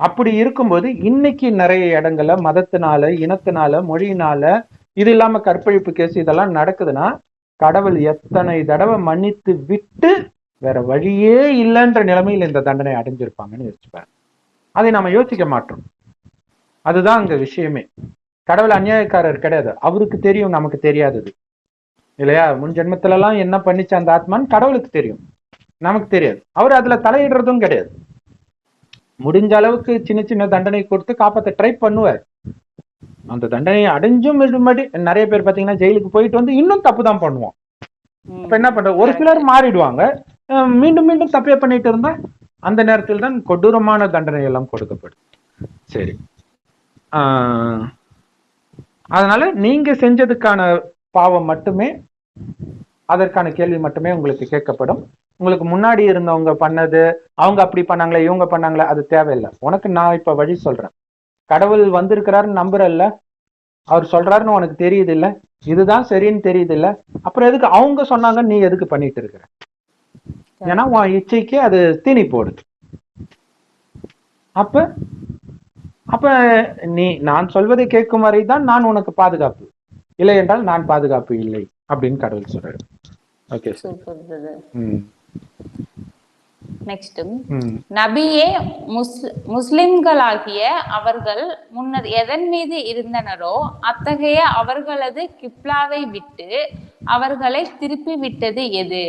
அப்படி இருக்கும்போது இன்னைக்கு நிறைய இடங்கள்ல மதத்தினால, இனத்தினால, மொழியினால, இது இல்லாம கற்பழிப்பு கேஸ் இதெல்லாம் நடக்குதுன்னா, கடவுள் எத்தனை தடவை மன்னித்து விட்டு வேற வழியே இல்லைன்ற நிலைமையில் இந்த தண்டனை அடைஞ்சிருப்பாங்கன்னு யோசிச்சுப்பாரு. அதை நம்ம யோசிக்க மாட்டோம். அதுதான் அங்க விஷயமே. கடவுள் அநியாயக்காரர் கிடையாது, அவருக்கு தெரியும், நமக்கு தெரியாதது இல்லையா? முன் ஜென்மத்துல எல்லாம் என்ன பண்ணிச்சு அந்த ஆத்மான்னு கடவுளுக்கு தெரியும், நமக்கு தெரியாது. அவர் அதுல தலையிடுறதும் கிடையாது. முடிஞ்ச அளவுக்கு சின்ன சின்ன தண்டனை கொடுத்து காப்பாற்ற ட்ரை பண்ணுவார். அந்த தண்டனையை அடைஞ்சும் நிறைய பேர் பாத்தீங்கன்னா ஜெயிலுக்கு போயிட்டு வந்து இன்னும் தப்பு தான் பண்ணுவான். அப்ப என்ன பண்ற, ஒரு சிலர் மாறிடுவாங்க, மீண்டும் மீண்டும் தப்பே பண்ணிட்டு இருந்தா அந்த நேரத்தில் தான் கொடூரமான தண்டனை எல்லாம் கொடுக்கப்படும். சரி, அதனால நீங்க செஞ்சதுக்கான பாவம் மட்டுமே, அதற்கான கேள்வி மட்டுமே உங்களுக்கு கேட்கப்படும். உங்களுக்கு முன்னாடி இருந்தவங்க பண்ணது, அவங்க அப்படி பண்ணாங்களே, இவங்க பண்ணாங்களே, அது தேவையில்லை. உனக்கு நான் இப்ப வழி சொல்றேன். கடவுள் வந்திருக்கிறாருன்னு நம்புறல்ல, அவர் சொல்றாருன்னு உனக்கு தெரியுது இல்ல, இதுதான் சரின்னு தெரியுது இல்ல, அப்புறம் எதுக்கு அவங்க சொன்னாங்க நீ எதுக்கு பண்ணிட்டு இருக்கிற? ஏன்னா உன் இச்சைக்கு அது தீனி போடுது. அப்ப அப்ப நீ நான் சொல்வதை கேட்கும் வரைதான் நான் உனக்கு பாதுகாப்பு, இல்லை என்றால் நான் பாதுகாப்பு இல்லை அப்படின்னு கடவுள் சொல்றாரு. ஓகே, நெக்ஸ்ட், நபியே முஸ்லிம்களாகிய அவர்கள் முன்னர் எதன் மீது இருந்தனரோ அத்தகைய அவர்களது கிப்லாவை விட்டு அவர்களை திருப்பி விட்டது எது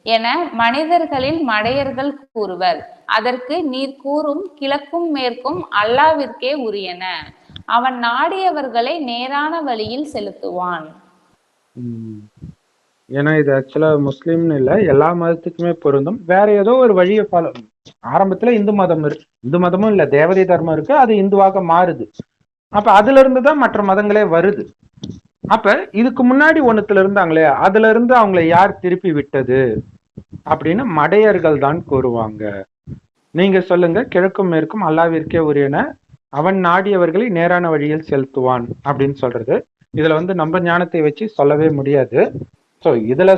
என மனிதர்களில் மடையர்கள் கூறுவர். அதற்கு நீர் கூறும் கிழக்கும் மேற்கும் அல்லாவிற்கே உரியன. அவன் நாடியவர்களை நேரான வழியில் செலுத்துவான். ஏன்னா இது ஆக்சுவலா முஸ்லீம்னு இல்லை, எல்லா மதத்துக்குமே பொருந்தும். வேற ஏதோ ஒரு வழியை ஃபாலோ, ஆரம்பத்துல இந்து மதம் இருக்கு, இந்து மதமும் இல்லை தேவதை தர்மம் இருக்கு, அது இந்துவாக மாறுது. அப்ப அதுல இருந்துதான் மற்ற மதங்களே வருது. அப்ப இதுக்கு முன்னாடி ஒண்ணுத்துல இருந்தாங்களே, அதுல இருந்து அவங்களை யார் திருப்பி விட்டது அப்படின்னு மடையர்கள் தான் கூறுவாங்க. நீங்க சொல்லுங்க, கிழக்கும் மேற்கும் அல்லாவிற்கே உரியன, அவன் நாடியவர்களை நேரான வழியில் செலுத்துவான் அப்படின்னு சொல்றது. இதுல வந்து நம்ம ஞானத்தை வச்சு சொல்லவே முடியாது. ஸோ இதுல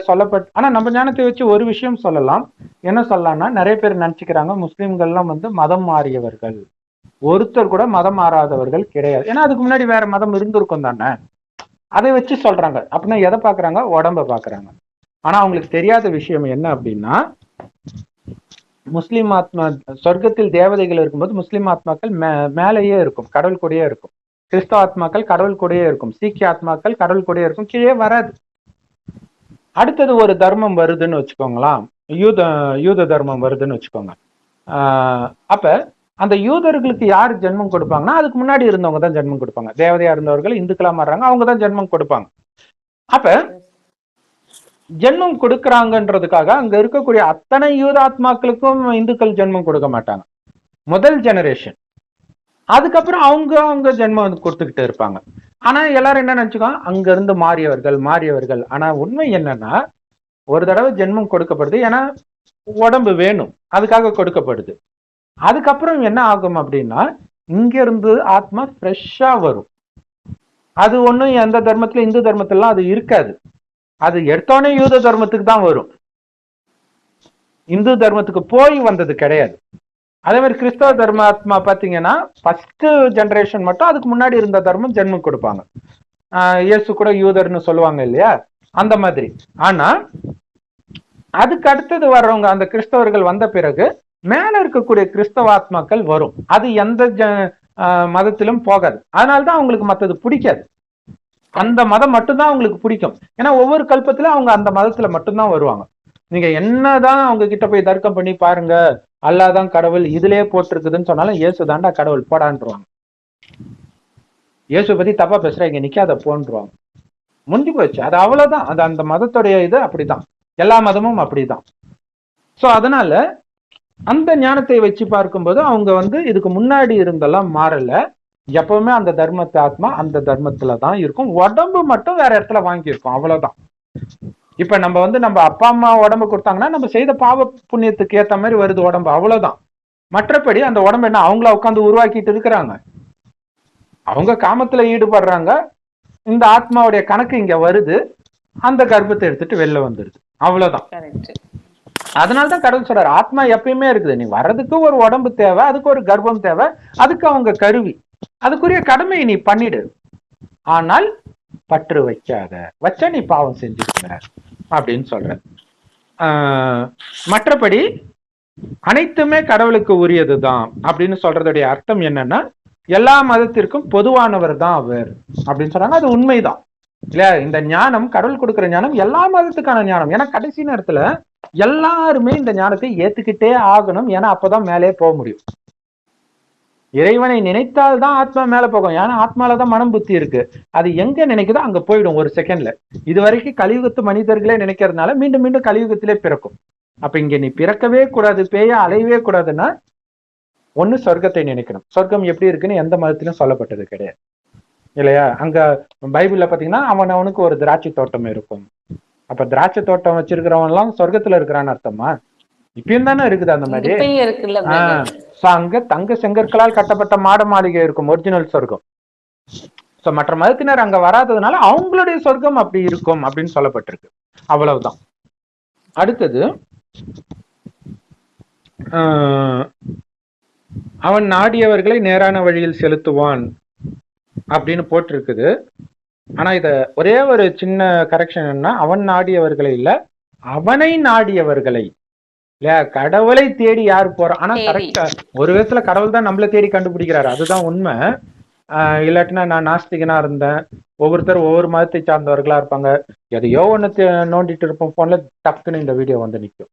ஆனா நம்ம ஞானத்தை வச்சு ஒரு விஷயம் சொல்லலாம். என்ன சொல்லலாம்னா, நிறைய பேர் நினைச்சுக்கிறாங்க முஸ்லிம்கள்லாம் வந்து மதம் மாறியவர்கள். ஒருத்தர் கூட மதம் மாறாதவர்கள் கிடையாது. ஏன்னா அதுக்கு முன்னாடி வேற மதம் இருந்திருக்கும் தானே, அதை வச்சு சொல்றாங்க. அப்படின்னா எதை பாக்குறாங்க? உடம்ப பாக்குறாங்க. ஆனா அவங்களுக்கு தெரியாத விஷயம் என்ன அப்படின்னா, முஸ்லிம் ஆத்மா சொர்க்கத்தில் தேவதைகள் இருக்கும்போது முஸ்லிம் ஆத்மாக்கள் மேலேயே இருக்கும், கடவுள் கூடயே இருக்கும். கிறிஸ்தவ ஆத்மாக்கள் கடவுள் கூடயே இருக்கும், சீக்கிய ஆத்மாக்கள் கடவுள் கூடயே இருக்கும், கீழே வராது. அடுத்தது ஒரு தர்மம் வருதுன்னு வச்சுக்கோங்களாம், யூத தர்மம் வருதுன்னு வச்சுக்கோங்க. அப்ப அந்த யூதர்களுக்கு யார் ஜென்மம் கொடுப்பாங்கன்னா, அதுக்கு முன்னாடி இருந்தவங்க தான் ஜென்மம் கொடுப்பாங்க. தேவதையா இருந்தவர்கள் இந்துக்களா மாறுறாங்க, அவங்க தான் ஜென்மம் கொடுப்பாங்க. அப்ப ஜென்மம் கொடுக்கறாங்கன்றதுக்காக அங்க இருக்கக்கூடிய அத்தனை யூதாத்மாக்களுக்கும் இந்துக்கள் ஜென்மம் கொடுக்க மாட்டாங்க. முதல் ஜெனரேஷன். அதுக்கப்புறம் அவங்க ஜென்மம் வந்து கொடுத்துக்கிட்டு இருப்பாங்க. ஆனா எல்லாரும் என்ன நினைச்சுக்கோங்க, அங்க இருந்து மாறியவர்கள். ஆனா உண்மை என்னன்னா, ஒரு தடவை ஜென்மம் கொடுக்கப்படுது, ஏன்னா உடம்பு வேணும், அதுக்காக கொடுக்கப்படுது. அதுக்கப்புறம் என்ன ஆகும் அப்படின்னா, இங்க இருந்து ஆத்மா ஃப்ரெஷ்ஷா வரும். அது ஒண்ணும் எந்த தர்மத்துல, இந்து தர்மத்திலாம் அது இருக்காது. அது எடுத்தோடனே யூத தர்மத்துக்கு தான் வரும், இந்து தர்மத்துக்கு போய் வந்தது கிடையாது. அதே மாதிரி கிறிஸ்தவ தர்ம ஆத்மா பாத்தீங்கன்னா, ஃபர்ஸ்ட் ஜெனரேஷன் மட்டும் அதுக்கு முன்னாடி இருந்த தர்மம் ஜென்மம் கொடுப்பாங்க. இயேசு கூட யூதர்னு சொல்லுவாங்க இல்லையா, அந்த மாதிரி. ஆனா அதுக்கு அடுத்தது வர்றவங்க, அந்த கிறிஸ்தவர்கள் வந்த பிறகு மேல இருக்கக்கூடிய கிறிஸ்தவ ஆத்மாக்கள் வரும். அது எந்த மதத்திலும் போகாது. அதனால்தான் அவங்களுக்கு மற்றது பிடிக்காது. அந்த மதம் மட்டும்தான் அவங்களுக்கு பிடிக்கும். ஏன்னா ஒவ்வொரு கல்பத்துல அவங்க அந்த மதத்துல மட்டும்தான் வருவாங்க. நீங்க என்னதான் அவங்க கிட்ட போய் தர்க்கம் பண்ணி பாருங்க, அல்லாதான் கடவுள் இதுலயே போட்டிருக்குதுன்னு சொன்னாலும், இயேசு தாண்டா கடவுள் போடான்றுவாங்க. இயேசு பத்தி தப்பா பேசுறாங்க, நிக்காத போன்றுவாங்க. முடிஞ்சு போச்சு, அது அவ்வளவுதான். அது அந்த மதத்துடைய இது அப்படிதான், எல்லா மதமும் அப்படிதான். சோ அதனால அந்த ஞானத்தை வச்சு பார்க்கும்போது அவங்க வந்து இதுக்கு முன்னாடி இருந்தெல்லாம் மாறல. எப்பவுமே அந்த தர்மத்தை ஆத்மா அந்த தர்மத்துலதான் இருக்கும். உடம்பு மட்டும் வேற இடத்துல வாங்கியிருக்கும், அவ்வளவுதான். இப்ப நம்ம வந்து நம்ம அப்பா அம்மா உடம்பு கொடுத்தாங்கன்னா, நம்ம செய்த பாவ புண்ணியத்துக்கு ஏத்த மாதிரி வருது உடம்பு, அவ்வளவுதான். மற்றபடி அந்த உடம்பு என்ன அவங்கள உட்காந்து உருவாக்கிட்டு இருக்கிறாங்க? அவங்க காமத்துல ஈடுபடுறாங்க, இந்த ஆத்மாவுடைய கணக்கு இங்க வருது, அந்த கர்ப்பத்தை எடுத்துட்டு வெளில வந்துருது, அவ்வளவுதான். அதனால்தான் கடவுள் சொல்றாரு, ஆத்மா எப்பயுமே இருக்குது, நீ வர்றதுக்கு ஒரு உடம்பு தேவை, அதுக்கு ஒரு கர்ப்பம் தேவை, அதுக்கு அவங்க கருவி, அதுக்குரிய கடமையை நீ பண்ணிடு. ஆனால் பற்று வைக்காத, வச்சா நீ பாவம் செஞ்சுக்க அப்படின்னு சொல்ற. மற்றபடி அனைத்துமே கடவுளுக்கு உரியதுதான் அப்படின்னு சொல்றதுடைய அர்த்தம் என்னன்னா, எல்லா மதத்திற்கும் பொதுவானவர் தான் அவர் அப்படின்னு சொல்றாங்க. அது உண்மைதான் இல்லையா? இந்த ஞானம், கடவுள் கொடுக்கிற ஞானம் எல்லா மதத்துக்கான ஞானம். ஏன்னா கடைசி நேரத்துல எல்லாருமே இந்த ஞானத்தை ஏத்துக்கிட்டே ஆகணும். ஏன்னா அப்பதான் மேலே போக முடியும். இறைவனை நினைத்தால்தான் ஆத்மா மேல போகும். ஏன்னா ஆத்மாலதான் மனம் புத்தி இருக்கு. அது எங்க நினைக்குதோ அங்க போயிடும் ஒரு செகண்ட்ல. இது வரைக்கும் கலியுகத்து மனிதர்களே நினைக்கிறதுனால மீண்டும் மீண்டும் கலியுகத்திலே பிறக்கும். அப்ப இங்க நீ பிறக்கவே கூடாது, பேயா அலையவே கூடாதுன்னா ஒண்ணு சொர்க்கத்தை நினைக்கணும். சொர்க்கம் எப்படி இருக்குன்னு எந்த மதத்திலும் சொல்லப்பட்டது கிடையாது இல்லையா? அங்க பைபிள்ல பாத்தீங்கன்னா அவனுக்கு ஒரு திராட்சை தோட்டம் இருக்கும். அப்ப திராட்சை தோட்டம் வச்சிருக்கிறவன் எல்லாம் சொர்க்கத்துல இருக்கிறான்னு அர்த்தமா? இப்பயும் தானே இருக்குது அந்த மாதிரி. அங்க தங்க செங்கற்களால் கட்டப்பட்ட மாட மாளிகை இருக்கும், ஒரிஜினல் சொர்க்கம். சோ மற்ற மதத்தினர் அங்க வராததுனால அவங்களுடைய சொர்க்கம் அப்படி இருக்கும் அப்படின்னு சொல்லப்பட்டிருக்கு, அவ்வளவுதான். அடுத்தது அவன் நாடியவர்களை நேரான வழியில் செலுத்துவான் அப்படின்னு போட்டிருக்குது. ஆனா இத ஒரே ஒரு சின்ன கரெக்ஷன் என்ன, அவன் நாடியவர்களை இல்ல, அவனை நாடியவர்களை இல்லையா? கடவுளை தேடி யாரு போறோம்? ஆனா கரெக்டா ஒரு விதத்துல கடவுள் தான் நம்மளை தேடி கண்டுபிடிக்கிறாரு, அதுதான் உண்மை. இல்லாட்டினா நான் நாஸ்திகனா இருந்தேன், ஒவ்வொருத்தரும் ஒவ்வொரு மதத்தை சார்ந்தவர்களா இருப்பாங்க, எதையோ ஒண்ணு நோண்டிட்டு இருப்போம் போன்ல, டக்குன்னு இந்த வீடியோ வந்து நிற்கும்.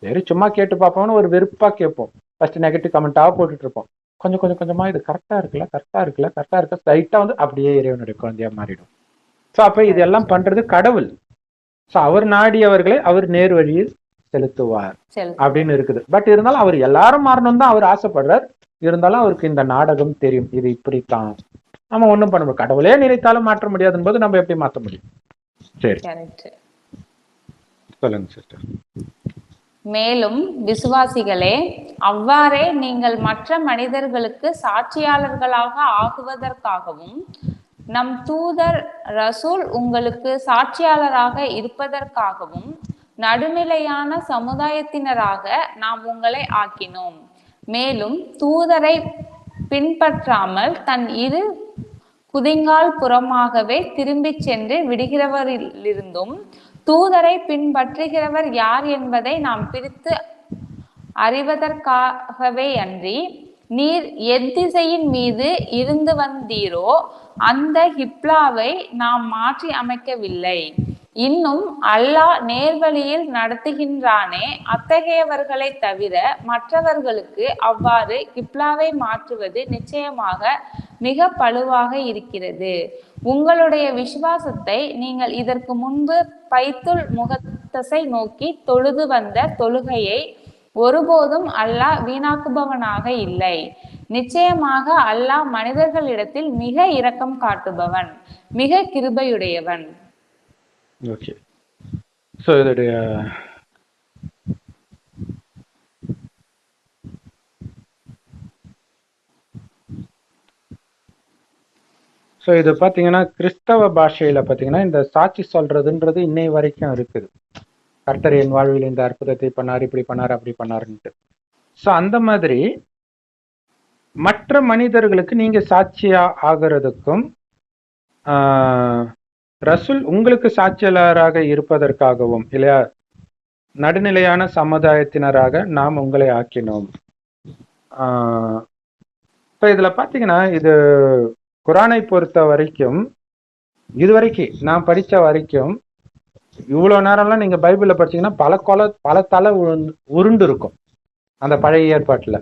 சரி சும்மா கேட்டு பார்ப்போம்னு ஒரு வெறுப்பா கேட்போம், ஃபர்ஸ்ட் நெகட்டிவ் கமெண்டாக போட்டுட்டு இருப்போம். கொஞ்சம் கொஞ்சமா இது கரெக்டா இருக்கு ரைட்டா வந்து அப்படியே இறைவனுடைய குழந்தையா மாறிடும். ஸோ அப்ப இதெல்லாம் பண்றது கடவுள். ஸோ அவர் நாடியவர்களை அவர் நேர் வழியில் செலுத்துவார் அப்படின்னு இருக்குது. பட் இருந்தாலும் அவர் எல்லாரும் மாறணும் தான் அவர் ஆசைப்படுறார். இருந்தாலும் அவருக்கு இந்த நாடகம் தெரியும், இது இப்படித்தான் நம்ம ஒண்ணும் பண்ண முடியும். கடவுளே நினைத்தாலும் மாற்ற முடியாதுன்னு போது நம்ம எப்படி மாத்த முடியும்? சரி, கரெக்ட். சொல்லுங்க சிஸ்டர். மேலும் விசுவாசிகளே, அவ்வாறே நீங்கள் மற்ற மனிதர்களுக்கு சாட்சியாளர்களாக ஆகுவதற்காகவும் நம் தூதர் ரசூல் உங்களுக்கு சாட்சியாளராக இருப்பதற்காகவும் நடுநிலையான சமுதாயத்தினராக நாம் உங்களை ஆக்கினோம். மேலும் தூதரை பின்பற்றாமல் தன் இரு குதிங்கால் புறமாகவே திரும்பிச் சென்று விடுகிறவரிலிருந்தும் தூதரை பின்பற்றுகிறவர் யார் என்பதை நாம் பிரித்து அறிவதற்காகவே அன்றி, நீர் எத்திசையின் மீது இருந்து வந்தீரோ அந்த கிப்லாவை நாம் மாற்றி அமைக்கவில்லை. இன்னும் அல்லாஹ் நேர்வழியில் நடத்துகின்றானே, அத்தகையவர்களை தவிர மற்றவர்களுக்கு அவ்வாறு கிப்லாவை மாற்றுவது நிச்சயமாக மிக பளுவாக இருக்கிறது. உங்களுடைய விசுவாசத்தை நீங்கள் இதற்கு முன்பு பைத்துல் முகத்தஸை நோக்கி தொழுது வந்த தொழுகையை ஒருபோதும் அல்லாஹ் வீணாக்குபவனாக இல்லை. நிச்சயமாக அல்லாஹ் மனிதர்களிடத்தில் மிக இரக்கம் காட்டுபவன், மிக கிருபையுடையவன். ஓகே, ஸோ இதோடைய ஸோ இது பார்த்தீங்கன்னா கிறிஸ்தவ பாஷையில் பார்த்தீங்கன்னா இந்த சாட்சி சொல்றதுன்றது இன்னை வரைக்கும் இருக்குது. கர்த்தர் என் வாழ்வில் இந்த அற்புதத்தை பண்ணார், இப்படி பண்ணார், அப்படி பண்ணாருன்ட்டு. ஸோ அந்த மாதிரி மற்ற மனிதர்களுக்கு நீங்க சாட்சியா ஆகிறதுக்கும் ரசூல் உங்களுக்கு சாட்சியாளராக இருப்பதற்காகவும் இல்லையா, நடுநிலையான சமுதாயத்தினராக நாம் உங்களை ஆக்கினோம். இப்போ இதுல பாத்தீங்கன்னா இது குரானை பொறுத்த வரைக்கும் இதுவரைக்கும் நான் படிச்ச வரைக்கும் இவ்வளவு நேரம்லாம் நீங்க பைபிள்ல படிச்சீங்கன்னா பல தலை உருண்டு இருக்கும் அந்த பழைய ஏற்பாட்டுல.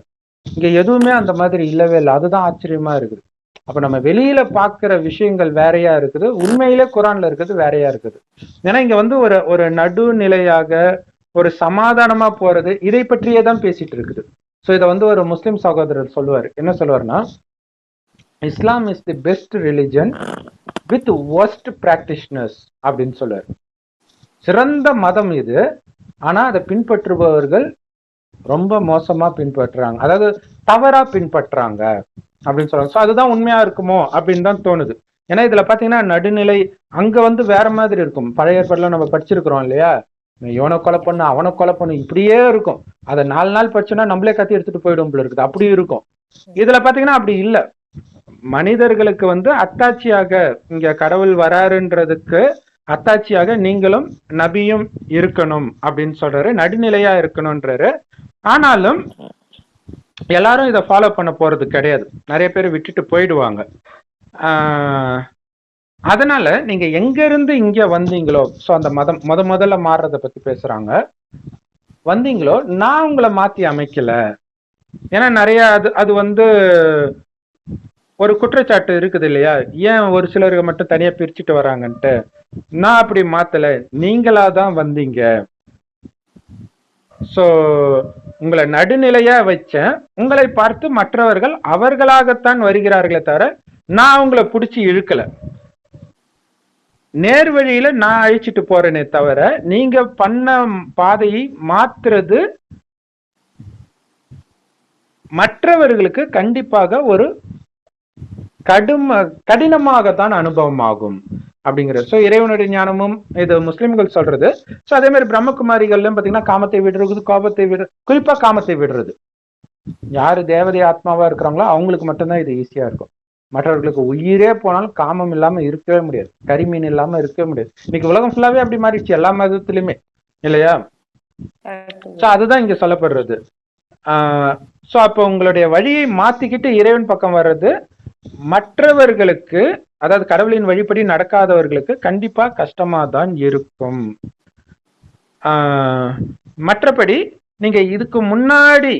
இங்க எதுவுமே அந்த மாதிரி இல்லவே இல்லை. அதுதான் ஆச்சரியமா இருக்குது. அப்ப நம்ம வெளியில பாக்குற விஷயங்கள் வேறையா இருக்குது, உண்மையிலே குரான்ல இருக்கிறது வேறையா இருக்குது. ஏன்னா இங்க வந்து ஒரு நடுநிலையாக ஒரு சமாதானமா போறது இதை பற்றியே தான் பேசிட்டு இருக்குது. ஸோ இதை வந்து ஒரு முஸ்லிம் சகோதரர் சொல்லுவார். என்ன சொல்லுவாருன்னா, Islam is the best religion with worst practitioners அப்படின்னு சொல்லுவார். சிறந்த மதம் இது, ஆனா அதை பின்பற்றுபவர்கள் ரொம்ப மோசமா பின்பற்றுறாங்க, அதாவது தவறா பின்பற்றுறாங்க அப்படின்னு சொல்றாங்க. ஸோ அதுதான் உண்மையா இருக்குமோ அப்படின்னு தான் தோணுது. ஏன்னா இதுல பாத்தீங்கன்னா நடுநிலை அங்க வந்து வேற மாதிரி இருக்கும். பழைய ஏற்பாடுலாம் நம்ம படிச்சிருக்கிறோம் இல்லையா, இவனை கொலை பண்ணு அவனை கொலை பண்ணு இப்படியே இருக்கும். அதை 4 நாள் படிச்சோன்னா நம்மளே கத்தி எடுத்துட்டு போயிடும் போல இருக்குது, அப்படி இருக்கும். இதுல பாத்தீங்கன்னா அப்படி இல்லை. மனிதர்களுக்கு வந்து அத்தாட்சியாக இங்க கடவுள் வராருன்றதுக்கு அத்தாட்சியாக நீங்களும் நபியும் இருக்கணும் அப்படின்னு சொல்றாரு, நடுநிலையா இருக்கணும்ன்றாரு. ஆனாலும் எல்லாரும் இதை ஃபாலோ பண்ண போறது கிடையாது, நிறைய பேர் விட்டுட்டு போயிடுவாங்க. அதனால நீங்க எங்க இருந்து இங்க வந்தீங்களோ, ஸோ அந்த மதம் முதல்ல மாறுறத பத்தி பேசுறாங்க, வந்தீங்களோ நான் உங்களை மாத்தி அமைக்கல. ஏன்னா நிறைய அது வந்து ஒரு குற்றச்சாட்டு இருக்குது இல்லையா, ஏன் ஒரு சிலருக்கு மட்டும் தனியா பிரிச்சுட்டு வராங்கன்ட்டு. நான் அப்படி மாத்தல, நீங்களா தான் வந்தீங்க. சோ உங்களை நடுநிலையா வச்சேன். உங்களை பார்த்து மற்றவர்கள் அவர்களாகத்தான் வருகிறார்களே தவிர நான் உங்களை பிடிச்சி இழுக்கல. நேர்வழியில நான் அழிச்சிட்டு போறேனே தவிர நீங்க பண்ண பாதையை மாத்துறது மற்றவர்களுக்கு கண்டிப்பாக ஒரு கடினமாகத்தான் அனுபவம் ஆகும் அப்படிங்கிறது. ஸோ இறைவனுடைய ஞானமும் இது முஸ்லிம்கள் சொல்றது. ஸோ அதே மாதிரி பிரம்மகுமாரிகள்லாம் பார்த்தீங்கன்னா காமத்தை விடுறது, கோபத்தை விடுறது, குறிப்பா காமத்தை விடுறது. யாரு தேவதை ஆத்மாவா இருக்கிறாங்களோ அவங்களுக்கு மட்டும்தான் இது ஈஸியா இருக்கும். மற்றவர்களுக்கு உயிரே போனாலும் காமம் இல்லாம இருக்கவே முடியாது, கரிமீன் இல்லாம இருக்கவே முடியாது. இன்னைக்கு உலகம் ஃபுல்லாவே அப்படி மாறிடுச்சு, எல்லா மதத்திலுமே இல்லையா. ஸோ அதுதான் இங்க சொல்லப்படுறது. ஸோ அப்போ உங்களுடைய வழியை மாத்திக்கிட்டு இறைவன் பக்கம் வர்றது மற்றவர்களுக்கு, அதாவது கடவுளின் வழிபடி நடக்காதவர்களுக்கு கண்டிப்பா கஷ்டமா தான் இருக்கும். மற்றபடி நீங்க இதுக்கு முன்னாடி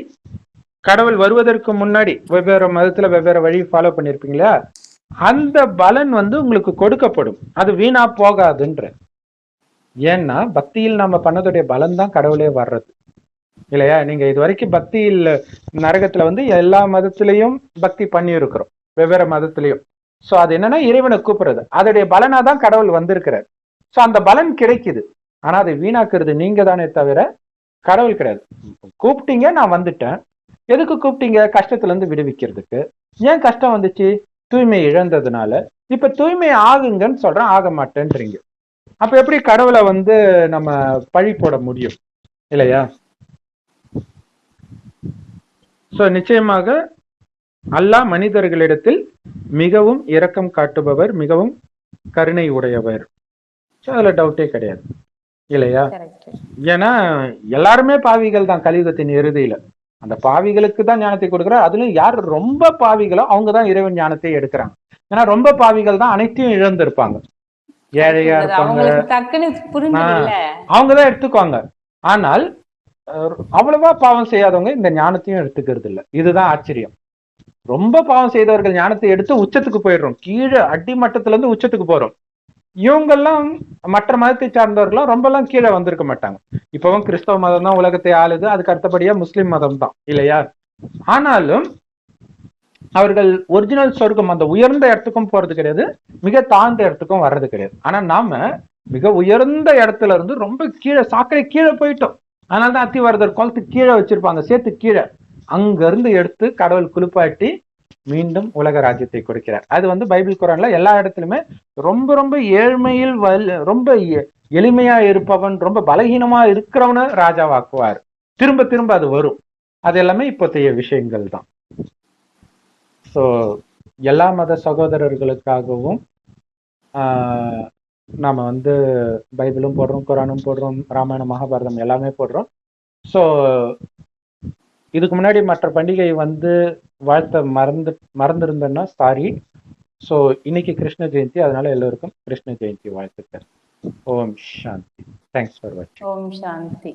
கடவுள் வருவதற்கு முன்னாடி வெவ்வேறு மதத்துல வெவ்வேறு வழி ஃபாலோ பண்ணிருப்பீங்களா, அந்த பலன் வந்து உங்களுக்கு கொடுக்கப்படும், அது வீணா போகாதுன்ற. ஏன்னா பக்தியில் நம்ம பண்ணதுடைய பலன் தான் கடவுளே வர்றது இல்லையா. நீங்க இது வரைக்கும் பக்தியில் நரகத்துல வந்து எல்லா மதத்திலையும் பக்தி பண்ணி இருக்கிறோம், வெவ்வேறு மதத்திலையும். சோ அது என்னன்னா இறைவனை கூப்பிடுறது, அதோடைய பலனா தான் கடவுள் வந்திருக்கிறார். சோ அந்த பலன் கிடைக்குது. ஆனா அதை வீணாக்குறது நீங்க தானே தவிர கடவுள் கிடையாது. கூப்பிட்டீங்க, நான் வந்துட்டேன். எதுக்கு கூப்பிட்டீங்க? கஷ்டத்துல இருந்து விடுவிக்கிறதுக்கு. ஏன் கஷ்டம் வந்துச்சு? தூய்மை இழந்ததுனால. இப்ப தூய்மை ஆகுங்கன்னு சொல்றேன், ஆக மாட்டேன்றீங்க. அப்ப எப்படி கடவுளை வந்து நம்ம பழி போட முடியும் இல்லையா? சோ நிச்சயமாக அல்லாஹ் மனிதர்களிடத்தில் மிகவும் இரக்கம் காட்டுபவர், மிகவும் கருணை உடையவர். அதுல டவுட்டே கிடையாது இல்லையா? ஏன்னா எல்லாருமே பாவிகள் தான் கலியுகத்தின் இறுதியில. அந்த பாவிகளுக்கு தான் ஞானத்தை கொடுக்குறார். அதுலயும் யார் ரொம்ப பாவிகளோ அவங்கதான் இறைவன் ஞானத்தை எடுக்கிறாங்க. ஏன்னா ரொம்ப பாவிகள் தான் அனைத்தையும் இழந்திருப்பாங்க. ஏழையா இருப்பாங்க, அவங்கதான் எடுத்துக்குவாங்க. ஆனால் அவ்வளவா பாவம் செய்யாதவங்க இந்த ஞானத்தையும் எடுத்துக்கிறது இல்லை. இதுதான் ஆச்சரியம். ரொம்ப பாவம் செய்தவர்கள் ஞானத்தை எடுத்து உச்சத்துக்கு போயிடுறோம், கீழே அடிமட்டத்துல இருந்து உச்சத்துக்கு போறோம். இவங்கெல்லாம் மற்ற மதத்தை சார்ந்தவர்களும் ரொம்ப எல்லாம் கீழே வந்திருக்க மாட்டாங்க. இப்பவும் கிறிஸ்தவ மதம் தான் உலகத்தை ஆளுது, அதுக்கு அடுத்தபடியா முஸ்லிம் மதம் தான் இல்லையா? ஆனாலும் அவர்கள் ஒரிஜினல் சொர்க்கம் அந்த உயர்ந்த இடத்துக்கும் போறது கிடையாது, மிக தாழ்ந்த இடத்துக்கும் வர்றது கிடையாது. ஆனா நாம மிக உயர்ந்த இடத்துல இருந்து ரொம்ப கீழே சாக்கடை கீழே போயிட்டோம். அதனாலதான் அத்திவரதர் குளத்துக்கு கீழே வச்சிருப்பாங்க, சேத்து கீழே. அங்க இருந்து எடுத்து கடவுள் குளிப்பாட்டி மீண்டும் உலக ராஜ்யத்தை கொடுக்கிறார். அது வந்து பைபிள் குரான்ல எல்லா இடத்துலயுமே ரொம்ப ரொம்ப ஏழ்மையில் ரொம்ப எளிமையா இருப்பவன், ரொம்ப பலகீனமா இருக்கிறவன ராஜாவாக்குவார். திரும்ப திரும்ப அது வரும். அது எல்லாமே இப்போதைய விஷயங்கள் தான். ஸோ எல்லா மத சகோதரர்களுக்காகவும் நாம வந்து பைபிளும் போடுறோம், குரானும் போடுறோம், ராமாயணம் மகாபாரதம் எல்லாமே போடுறோம். ஸோ இதுக்கு முன்னாடி மற்ற பண்டிகை வந்து வாழ்த்த மறந்துருந்தேன்னா சாரி. ஸோ இன்னைக்கு கிருஷ்ண ஜெயந்தி, அதனால எல்லோருக்கும் கிருஷ்ண ஜெயந்தி வாழ்த்துக்கள். ஓம் சாந்தி. தேங்க்ஸ் ஃபார் வாட்சிங். ஓம் சாந்தி.